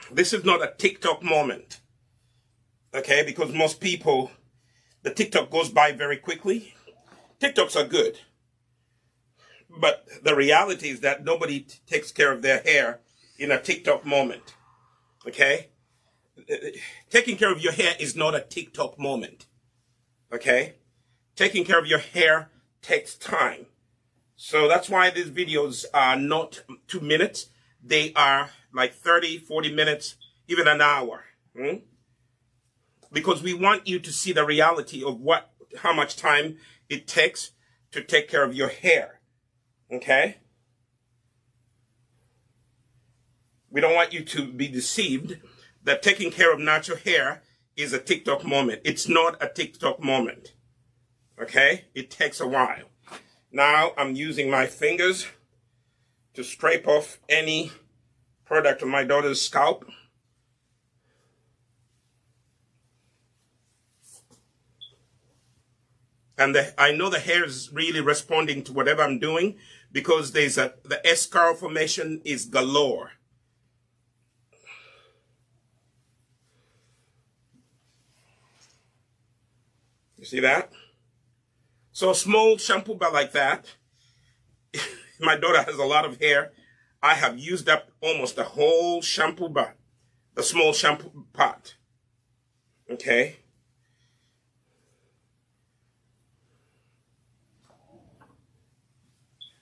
This is not a TikTok moment. Okay? Because most people, the TikTok goes by very quickly. TikToks are good. But the reality is that nobody takes care of their hair in a TikTok moment. Okay? Taking care of your hair is not a TikTok moment. Okay? Taking care of your hair takes time. So that's why these videos are not 2 minutes. They are like 30, 40 minutes, even an hour. Because we want you to see the reality of how much time it takes to take care of your hair. Okay? We don't want you to be deceived that taking care of natural hair is a TikTok moment. It's not a TikTok moment. Okay? It takes a while. Now I'm using my fingers to scrape off any product on my daughter's scalp. And I know the hair is really responding to whatever I'm doing because the S-curl formation is galore. You see that? So a small shampoo bar like that, my daughter has a lot of hair. I have used up almost the whole shampoo bar, the small shampoo pot. Okay?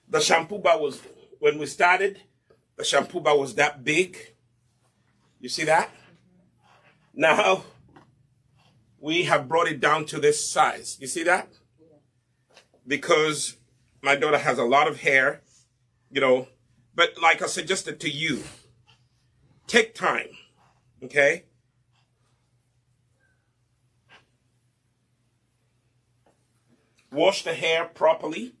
The shampoo bar was, when we started, the shampoo bar was that big. You see that? Now, we have brought it down to this size. You see that? Because my daughter has a lot of hair, you know. But like I suggested to you, take time, okay? Wash the hair properly.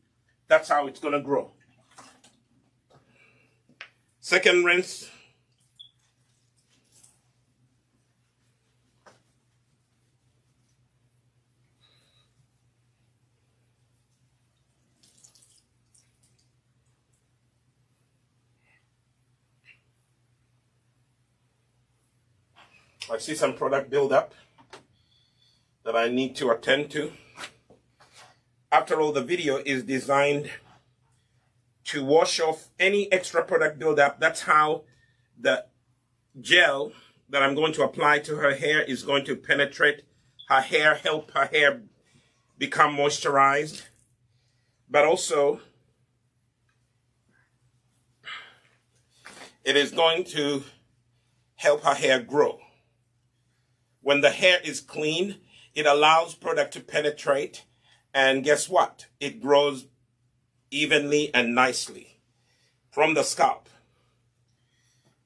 That's how it's going to grow. Second rinse. I see some product buildup that I need to attend to. After all, the video is designed to wash off any extra product buildup. That's how the gel that I'm going to apply to her hair is going to penetrate her hair, help her hair become moisturized. But also, it is going to help her hair grow. When the hair is clean, it allows product to penetrate, and guess what? It grows evenly and nicely from the scalp.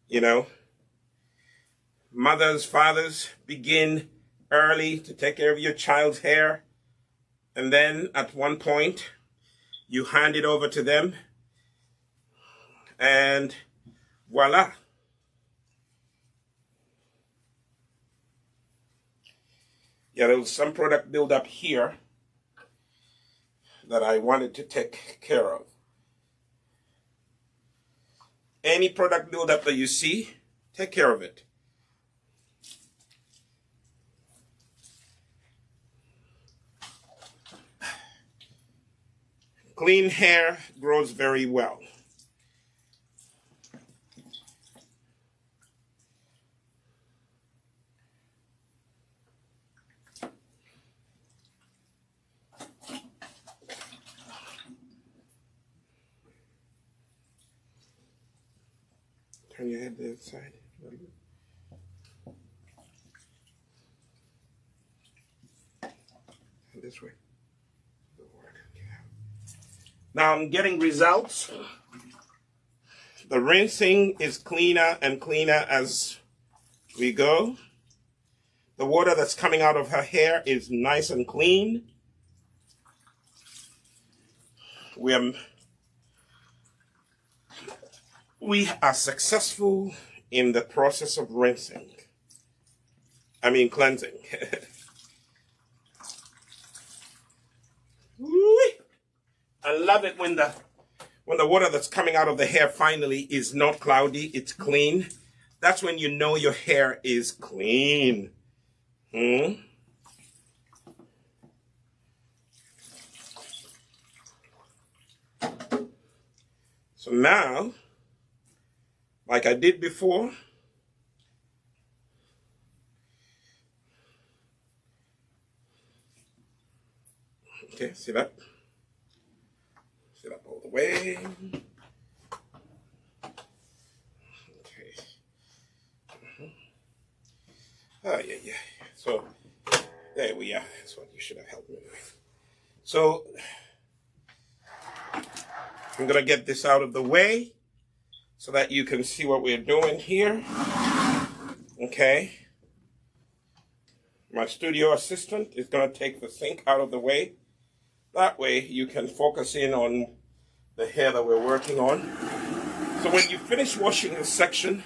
You know, mothers, fathers, begin early to take care of your child's hair, and then at one point, you hand it over to them, and voila. Yeah, there was some product buildup here that I wanted to take care of. Any product buildup that you see, take care of it. Clean hair grows very well. Turn your head to the side. And this way. Now I'm getting results. The rinsing is cleaner and cleaner as we go. The water that's coming out of her hair is nice and clean. We are successful in the process of cleansing. I love it when the water that's coming out of the hair finally is not cloudy, it's clean. That's when you know your hair is clean. So now, like I did before, okay, see that? Sit up all the way. Okay. Oh, yeah. So, there we are. That's what you should have helped me with. So, I'm going to get this out of the way so that you can see what we're doing here. Okay. My studio assistant is going to take the sink out of the way. That way you can focus in on the hair that we're working on. So when you finish washing this section,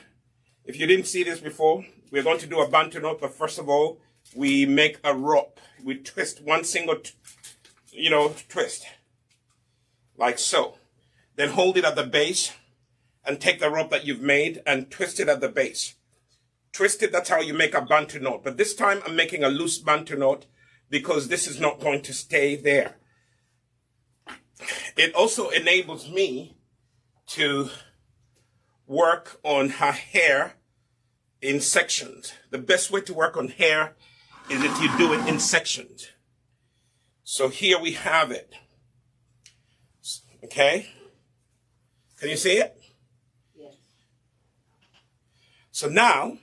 if you didn't see this before, we're going to do a Bantu knot, but first of all, we make a rope. We twist one single, twist, like so. Then hold it at the base and take the rope that you've made and twist it at the base. Twist it, that's how you make a Bantu knot. But this time I'm making a loose Bantu knot because this is not going to stay there. It also enables me to work on her hair in sections. The best way to work on hair is if you do it in sections. So here we have it. Okay? Can you see it? Yes. So now,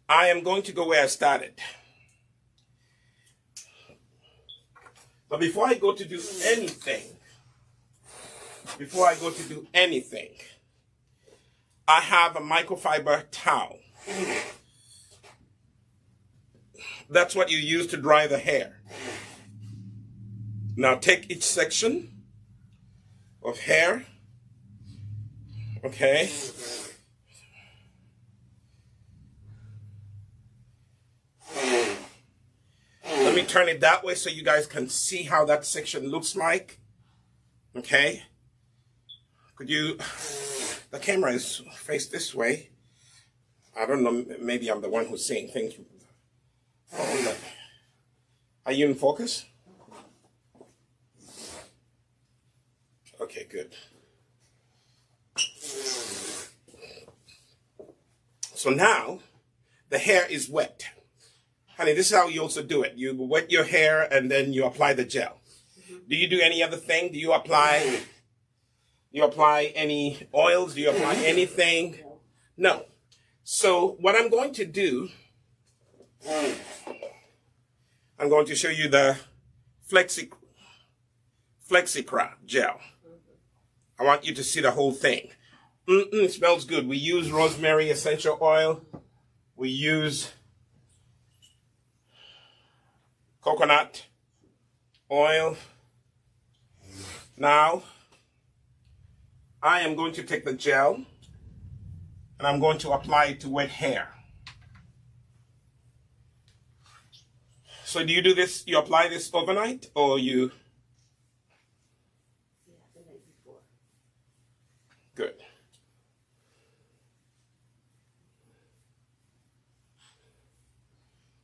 I am going to go where I started. But before I go to do anything, I have a microfiber towel. That's what you use to dry the hair. Now take each section of hair, okay? Let me turn it that way so you guys can see how that section looks like, okay? The camera is faced this way. I don't know, maybe I'm the one who's seeing things. Are you in focus? Okay, good. So now, the hair is wet. Honey, this is how you also do it. You wet your hair and then you apply the gel. Do you do any other thing? Do you apply any oils? Do you apply anything? No. So what I'm going to do, I'm going to show you the Flexicra gel. I want you to see the whole thing. It smells good. We use rosemary essential oil. We use coconut oil. Now, I am going to take the gel and I'm going to apply it to wet hair. So do you do this, you apply this overnight or you? Yeah, the night before. Good.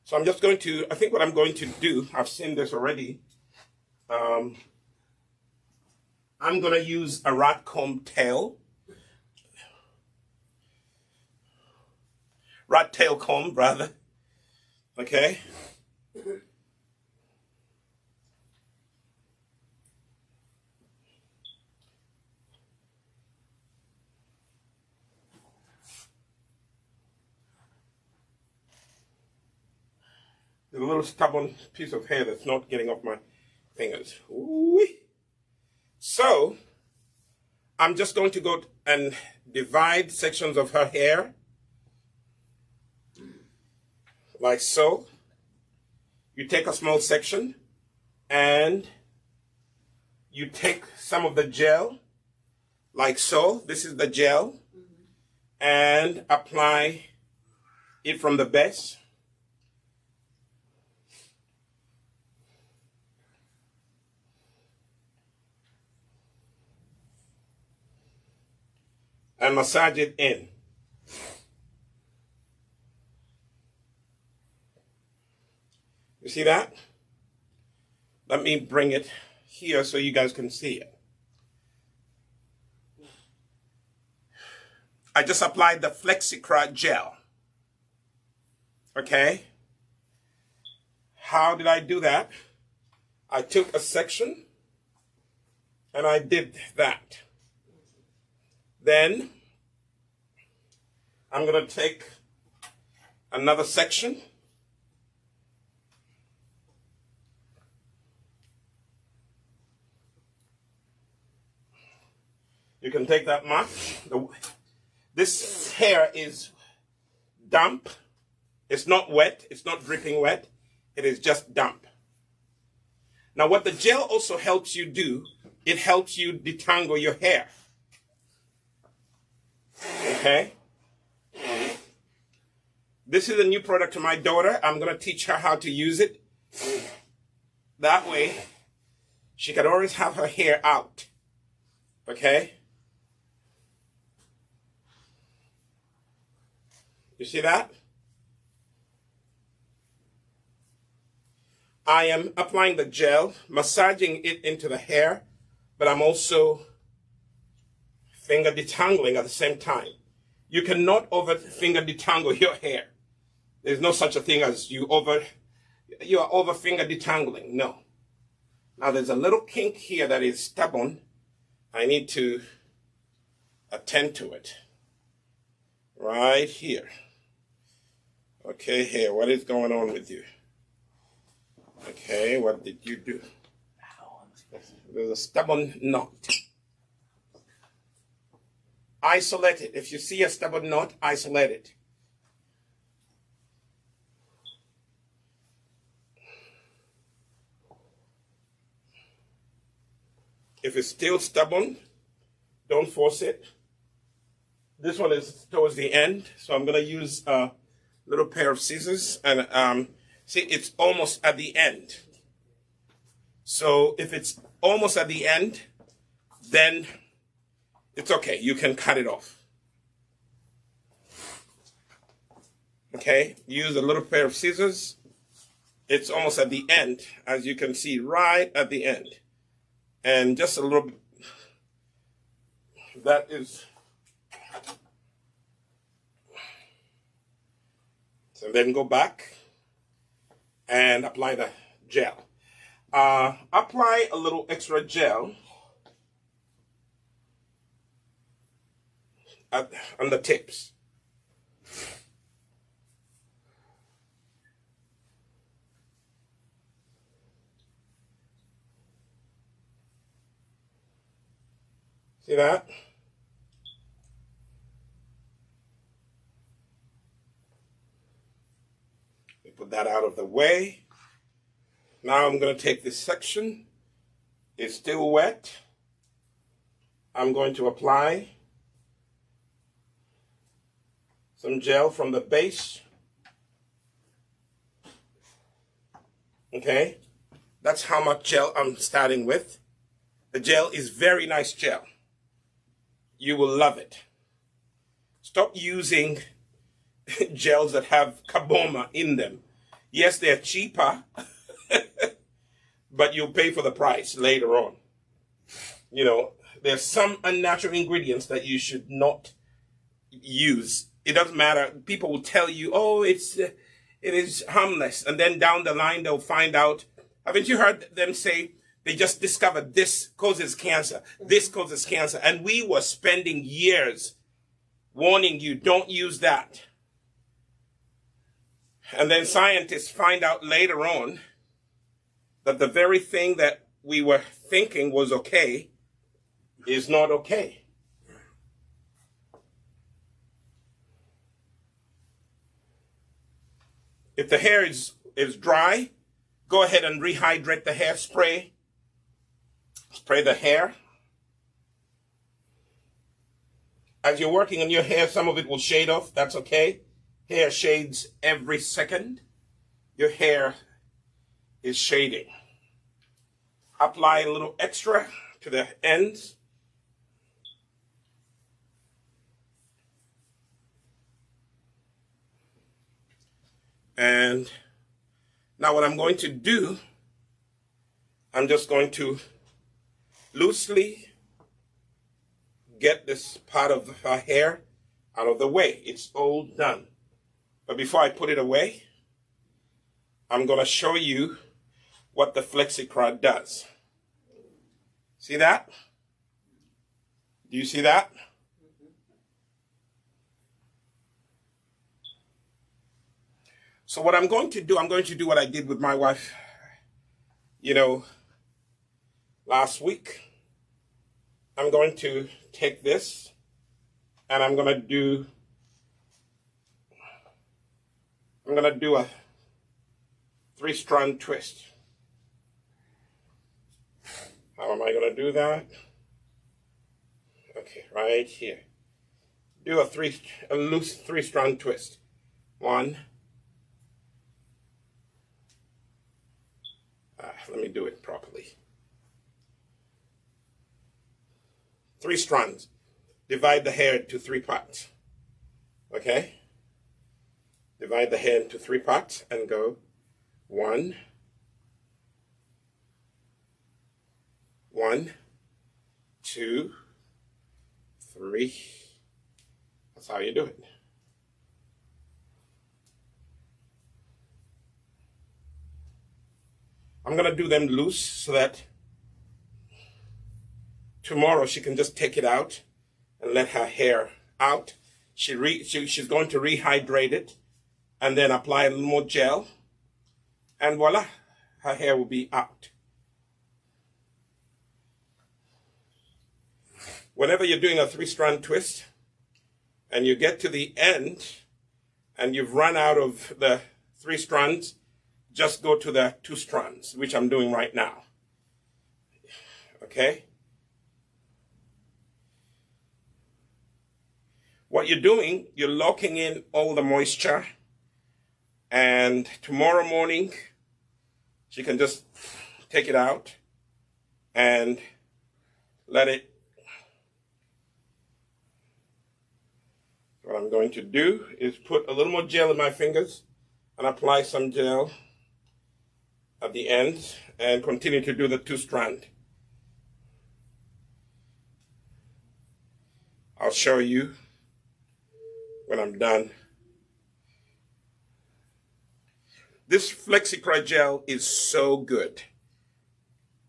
So I'm just going to, I think what I'm going to do, I've seen this already. I'm going to use a rat comb tail. Rat tail comb, rather. Okay. There's a little stubborn piece of hair that's not getting off my fingers. Ooh-wee. So, I'm just going to go and divide sections of her hair. Like so. You take a small section and you take some of the gel, like so. This is the gel. And apply it from the base. And massage it in. You see that? Let me bring it here so you guys can see it. I just applied the Flexicra gel. Okay? How did I do that? I took a section and I did that. Then I'm going to take another section. You can take that much. This hair is damp. It's not wet. It's not dripping wet. It is just damp. Now, what the gel also helps you do, it helps you detangle your hair. Okay? This is a new product to my daughter. I'm going to teach her how to use it. That way, she can always have her hair out. Okay? You see that? I am applying the gel, massaging it into the hair, but I'm also finger detangling at the same time. You cannot over finger detangle your hair. There's no such a thing as you are over finger detangling. No. Now there's a little kink here that is stubborn. I need to attend to it. Right here. Okay, hair, what is going on with you? Okay, what did you do? There's a stubborn knot. Isolate it. If you see a stubborn knot, isolate it. If it's still stubborn, don't force it. This one is towards the end, so I'm going to use a little pair of scissors and see, it's almost at the end. So if it's almost at the end, then it's okay. You can cut it off. Okay? Use a little pair of scissors. It's almost at the end, as you can see, right at the end. And just a little bit. That is. So then go back and apply the gel. Apply a little extra gel on the tips. See that? We put that out of the way. Now I'm going to take this section. It's still wet. I'm going to apply some gel from the base. Okay? That's how much gel I'm starting with. The gel is very nice gel. You will love it. Stop using gels that have carboma in them. Yes, they're cheaper, but you'll pay for the price later on. You know, there's some unnatural ingredients that you should not use. It doesn't matter. People will tell you, oh, it is harmless. And then down the line, they'll find out. Haven't you heard them say, they just discovered this causes cancer. This causes cancer. And we were spending years warning you, don't use that. And then scientists find out later on that the very thing that we were thinking was okay is not okay. If the hair is dry, go ahead and rehydrate the hair. Spray the hair. As you're working on your hair, some of it will shade off. That's okay. Hair shades every second. Your hair is shading. Apply a little extra to the ends. And now what I'm going to do, I'm just going to loosely get this part of her hair out of the way. It's all done. But before I put it away, I'm going to show you what the FlexiCrod does. See that? Do you see that? So what I'm going to do what I did with my wife, last week. I'm going to take this and I'm going I'm going to do a three-strand twist. How am I going to do that? Okay, right here. Do a loose three-strand twist. One. Let me do it properly. 3 strands. Divide the hair into 3 parts. Okay? Divide the hair into 3 parts and go 1, 1, 2, 3. That's how you do it. I'm going to do them loose so that tomorrow she can just take it out and let her hair out. She's going to rehydrate it and then apply a little more gel. And voila, her hair will be out. Whenever you're doing a 3-strand twist and you get to the end and you've run out of the 3 strands, just go to the 2 strands, which I'm doing right now. Okay? What you're doing, you're locking in all the moisture, and tomorrow morning, she can just take it out and let it. What I'm going to do is put a little more gel in my fingers and apply some gel at the ends and continue to do the 2-strand. I'll show you when I'm done. This FlexiCry gel is so good.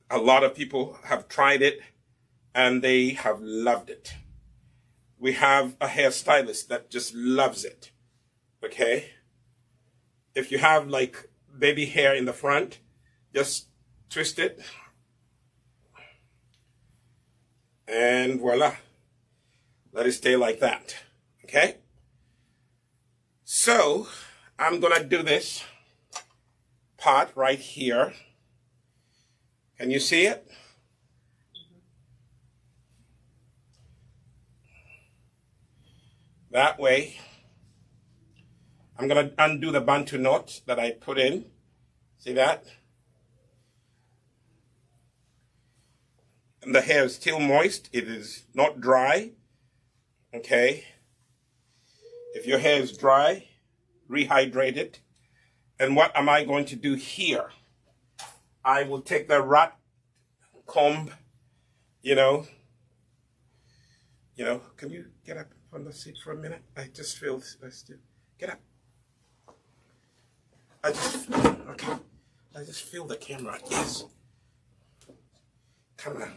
A lot of people have tried it and they have loved it. We have a hairstylist that just loves it. Okay? If you have like baby hair in the front, just twist it. And voila. Let it stay like that. Okay? So, I'm going to do this part right here. Can you see it? That way, I'm going to undo the Bantu Knot that I put in. See that? And the hair is still moist. It is not dry. Okay? If your hair is dry, rehydrate it. And what am I going to do here? I will take the rat comb, can you get up on the seat for a minute? I just feel, get up. I just feel the camera, yes. Come on.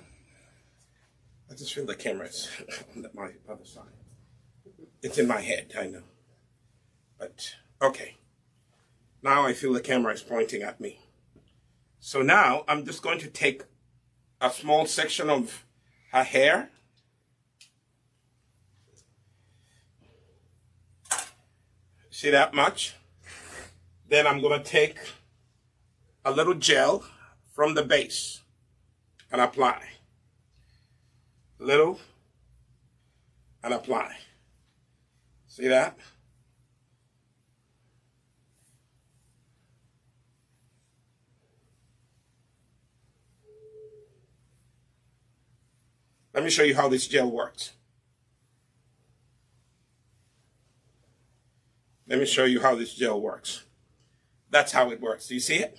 I just feel the camera is on my other side. It's in my head, I know. But, okay. Now I feel the camera is pointing at me. So now I'm just going to take a small section of her hair. See that much? Then I'm going to take a little gel from the base and apply. Little and apply. See that? Let me show you how this gel works. Let me show you how this gel works. That's how it works. Do you see it?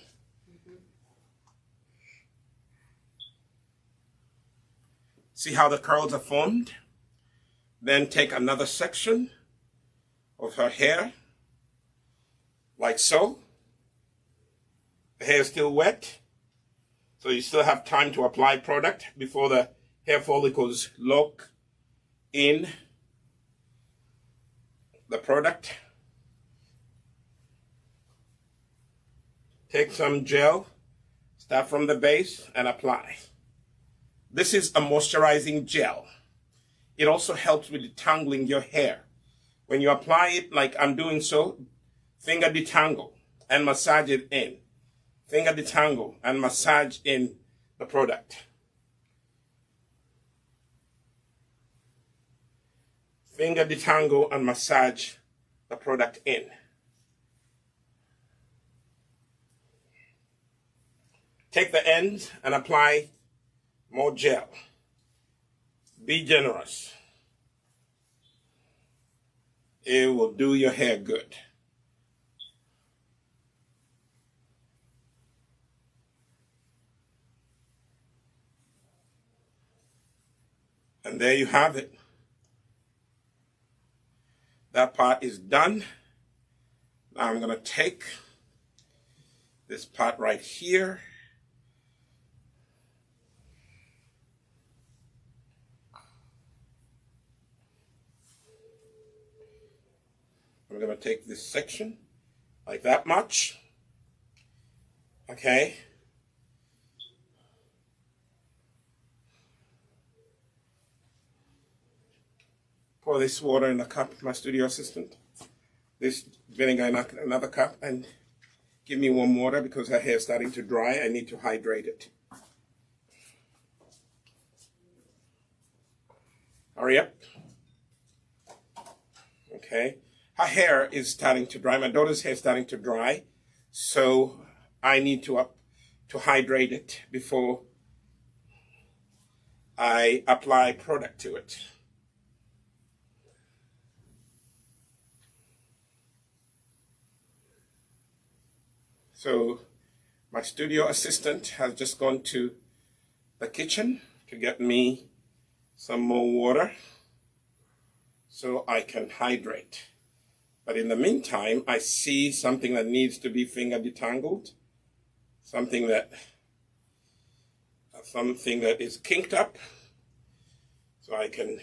See how the curls are formed? Then take another section of her hair, like so. The hair is still wet, so you still have time to apply product before the hair follicles lock in the product. Take some gel, start from the base and apply. This is a moisturizing gel. It also helps with detangling your hair. When you apply it like I'm doing so, Finger detangle and massage it in. Finger detangle and massage in the product. Finger detangle and massage the product in. Take the ends and apply more gel. Be generous. It will do your hair good. And there you have it. That part is done. Now I'm going to take this part right here. I'm going to take this section like that much. Okay. Pour this water in a cup, my studio assistant. This vinegar in another cup, and give me warm water because her hair is starting to dry. I need to hydrate it. Hurry up. Okay. Her hair is starting to dry. My daughter's hair is starting to dry, so I need to hydrate it before I apply product to it. So my studio assistant has just gone to the kitchen to get me some more water so I can hydrate. But in the meantime, I see something that needs to be finger detangled, something that is kinked up, so I can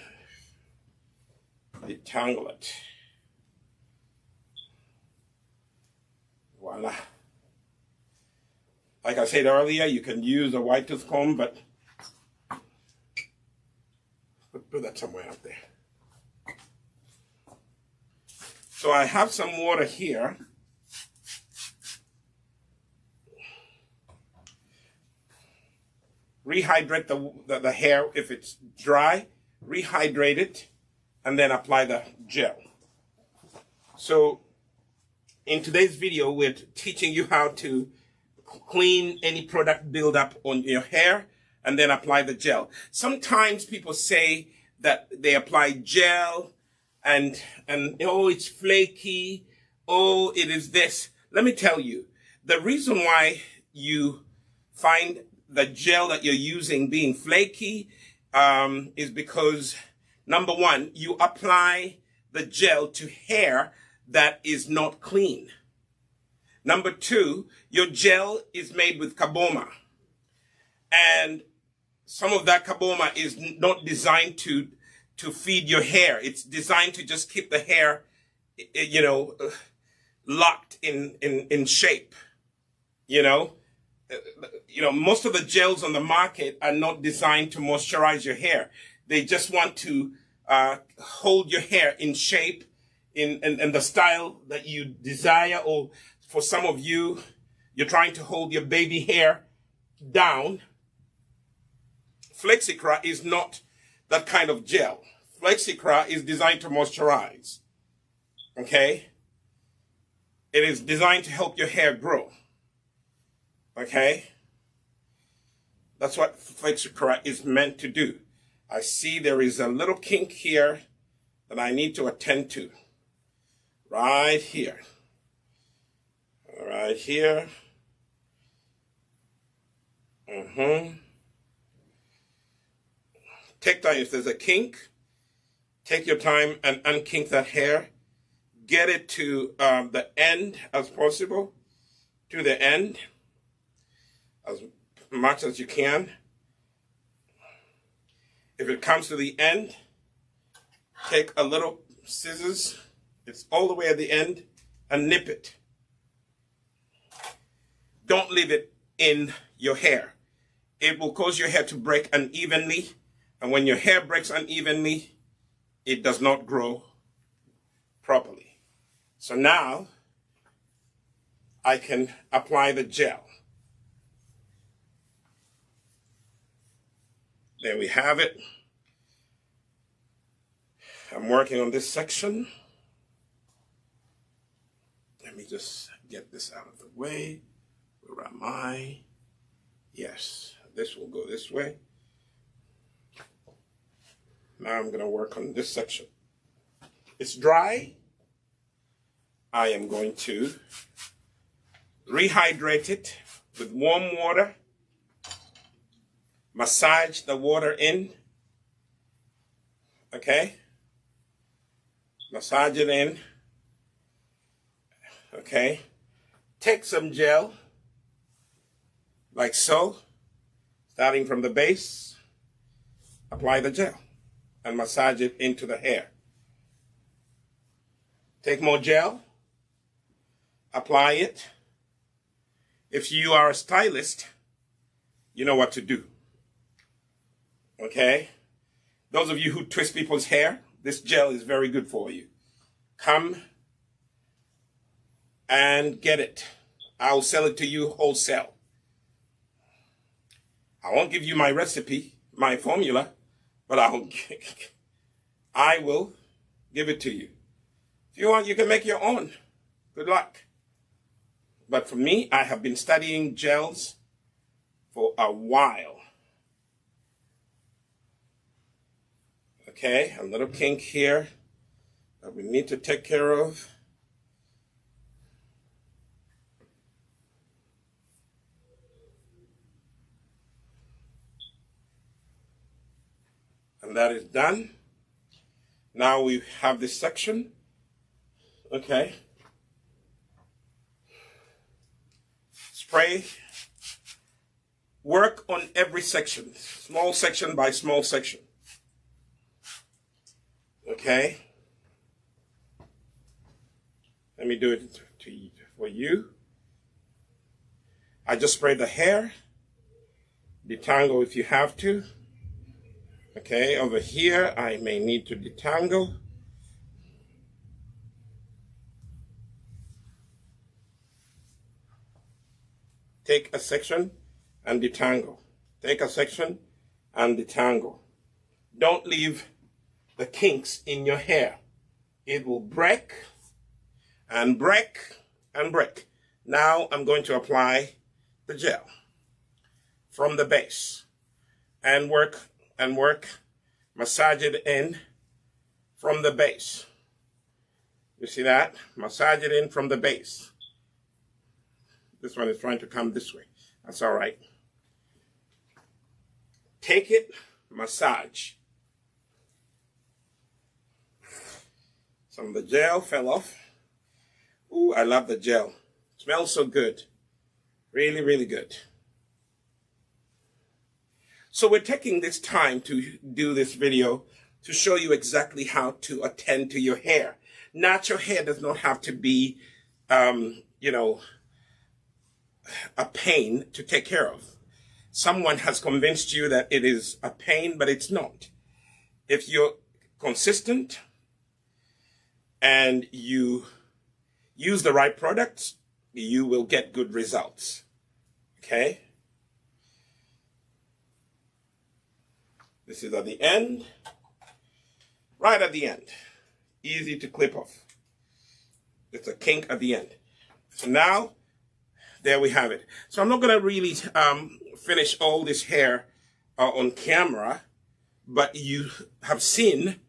detangle it. Voila. Like I said earlier, you can use a white tooth comb, but put that somewhere up there. So I have some water here. Rehydrate the hair if it's dry, rehydrate it, and then apply the gel. So in today's video, we're teaching you how to clean any product buildup on your hair and then apply the gel. Sometimes people say that they apply gel and oh, it's flaky, oh, it is this. Let me tell you, the reason why you find the gel that you're using being flaky is because, number one, you apply the gel to hair that is not clean. Number two, your gel is made with carboma. And some of that carboma is not designed to feed your hair. It's designed to just keep the hair, locked in shape. Most of the gels on the market are not designed to moisturize your hair. They just want to hold your hair in shape in the style that you desire, or for some of you, you're trying to hold your baby hair down. Flexicra is not that kind of gel. Flexicra is designed to moisturize. Okay? It is designed to help your hair grow. Okay? That's what Flexicra is meant to do. I see there is a little kink here that I need to attend to. Right here. Right here. Take time. If there's a kink, take your time and unkink that hair. Get it to the end as possible. To the end. As much as you can. If it comes to the end, take a little scissors. It's all the way at the end, and nip it. Don't leave it in your hair. It will cause your hair to break unevenly. And when your hair breaks unevenly, it does not grow properly. So now, I can apply the gel. There we have it. I'm working on this section. Let me just get this out of the way. Where am I? Yes, this will go this way. Now I'm going to work on this section. It's dry. I am going to rehydrate it with warm water. Massage the water in. Okay? Massage it in. Okay? Take some gel, like so, starting from the base. Apply the gel and massage it into the hair. Take more gel. Apply it. If you are a stylist, you know what to do. Okay? Those of you who twist people's hair, this gel is very good for you. Come and get it. I'll sell it to you wholesale. I won't give you my recipe, my formula, but I will give it to you. If you want, you can make your own. Good luck. But for me, I have been studying gels for a while. Okay, a little kink here that we need to take care of. And that is done. Now we have this section. Okay. Spray. Work on every section, small section by small section. Okay. Let me do it for you. I just spray the hair. Detangle if you have to. Okay, over here I may need to detangle. Take a section and detangle. Take a section and detangle. Don't leave the kinks in your hair. It will break and break and break. Now I'm going to apply the gel from the base and work, massage it in from the base. You see that? Massage it in from the base. This one is trying to come this way. That's all right. Take it, massage. Some of the gel fell off. Ooh, I love the gel. Smells so good. Really, really good. So we're taking this time to do this video to show you exactly how to attend to your hair. Natural hair does not have to be, a pain to take care of. Someone has convinced you that it is a pain, but it's not. If you're consistent and you use the right products, you will get good results. Okay? This is at the end. Right at the end. Easy to clip off. It's a kink at the end. So now, there we have it. So I'm not going to really finish all this hair on camera, but you have seen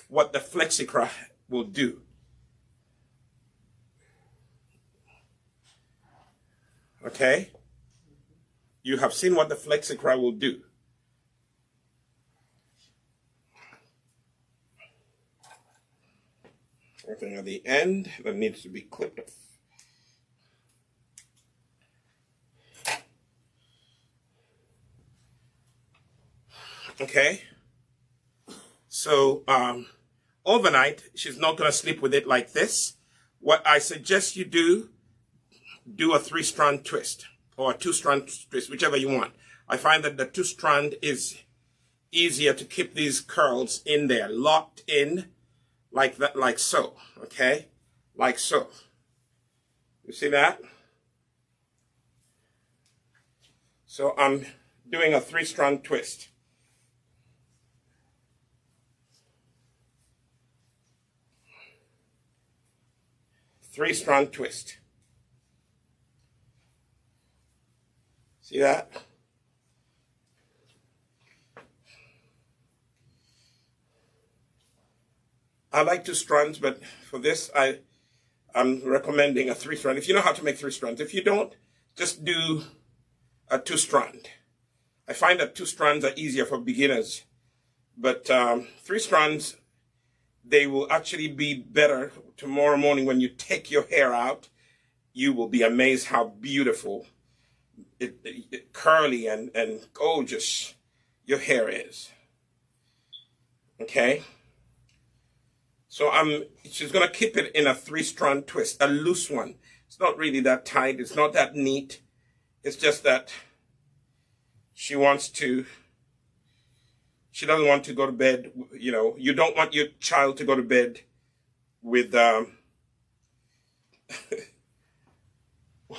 what the Flexicra will do. Okay? You have seen what the Flexicra will do. Something at the end that needs to be clipped off. Okay, so overnight, she's not going to sleep with it like this. What I suggest you do a 3-strand twist or a 2-strand twist, whichever you want. I find that the 2-strand is easier to keep these curls in there, locked in like that, like so, okay? Like so. You see that? So I'm doing a three-strand twist. Three-strand twist. See that? I like two strands, but for this, I'm recommending a three-strand. If you know how to make three strands. If you don't, just do a two-strand. I find that two strands are easier for beginners, but three strands, they will actually be better tomorrow morning when you take your hair out. You will be amazed how beautiful, curly and gorgeous your hair is. Okay? So she's going to keep it in a three-strand twist, a loose one. It's not really that tight. It's not that neat. It's just that she doesn't want to go to bed. You know, you don't want your child to go to bed with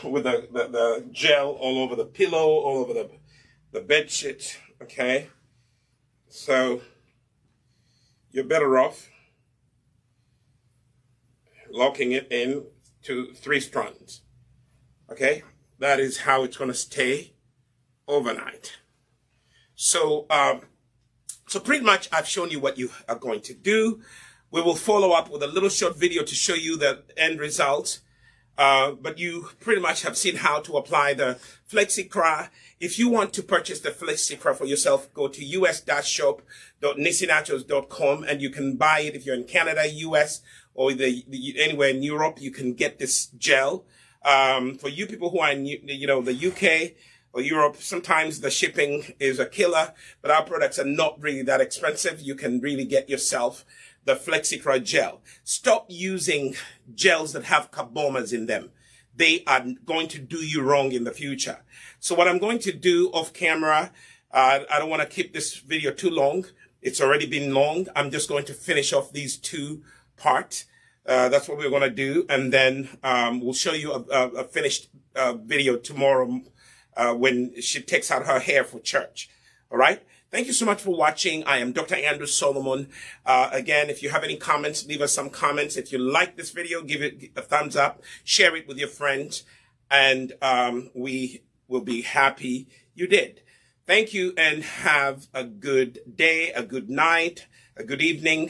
with the gel all over the pillow, all over the bed sheet. Okay? So you're better off locking it in to three strands. Okay? That is how it's going to stay overnight. So, so pretty much I've shown you what you are going to do. We will follow up with a little short video to show you the end result. But you pretty much have seen how to apply the FlexiCra. If you want to purchase the FlexiCra for yourself, go to us-shop.nisinaturals.com and you can buy it. If you're in Canada, US, or anywhere in Europe, you can get this gel. For you people who are in, the UK or Europe, sometimes the shipping is a killer, but our products are not really that expensive. You can really get yourself the FlexiCra gel. Stop using gels that have carbomas in them. They are going to do you wrong in the future. So what I'm going to do off camera, I don't want to keep this video too long. It's already been long. I'm just going to finish off these two parts. That's what we're going to do. And then we'll show you a finished video tomorrow when she takes out her hair for church. All right? Thank you so much for watching. I am Dr. Andrew Solomon. Again, if you have any comments, leave us some comments. If you like this video, give it a thumbs up. Share it with your friends. And we will be happy you did. Thank you and have a good day, a good night, a good evening.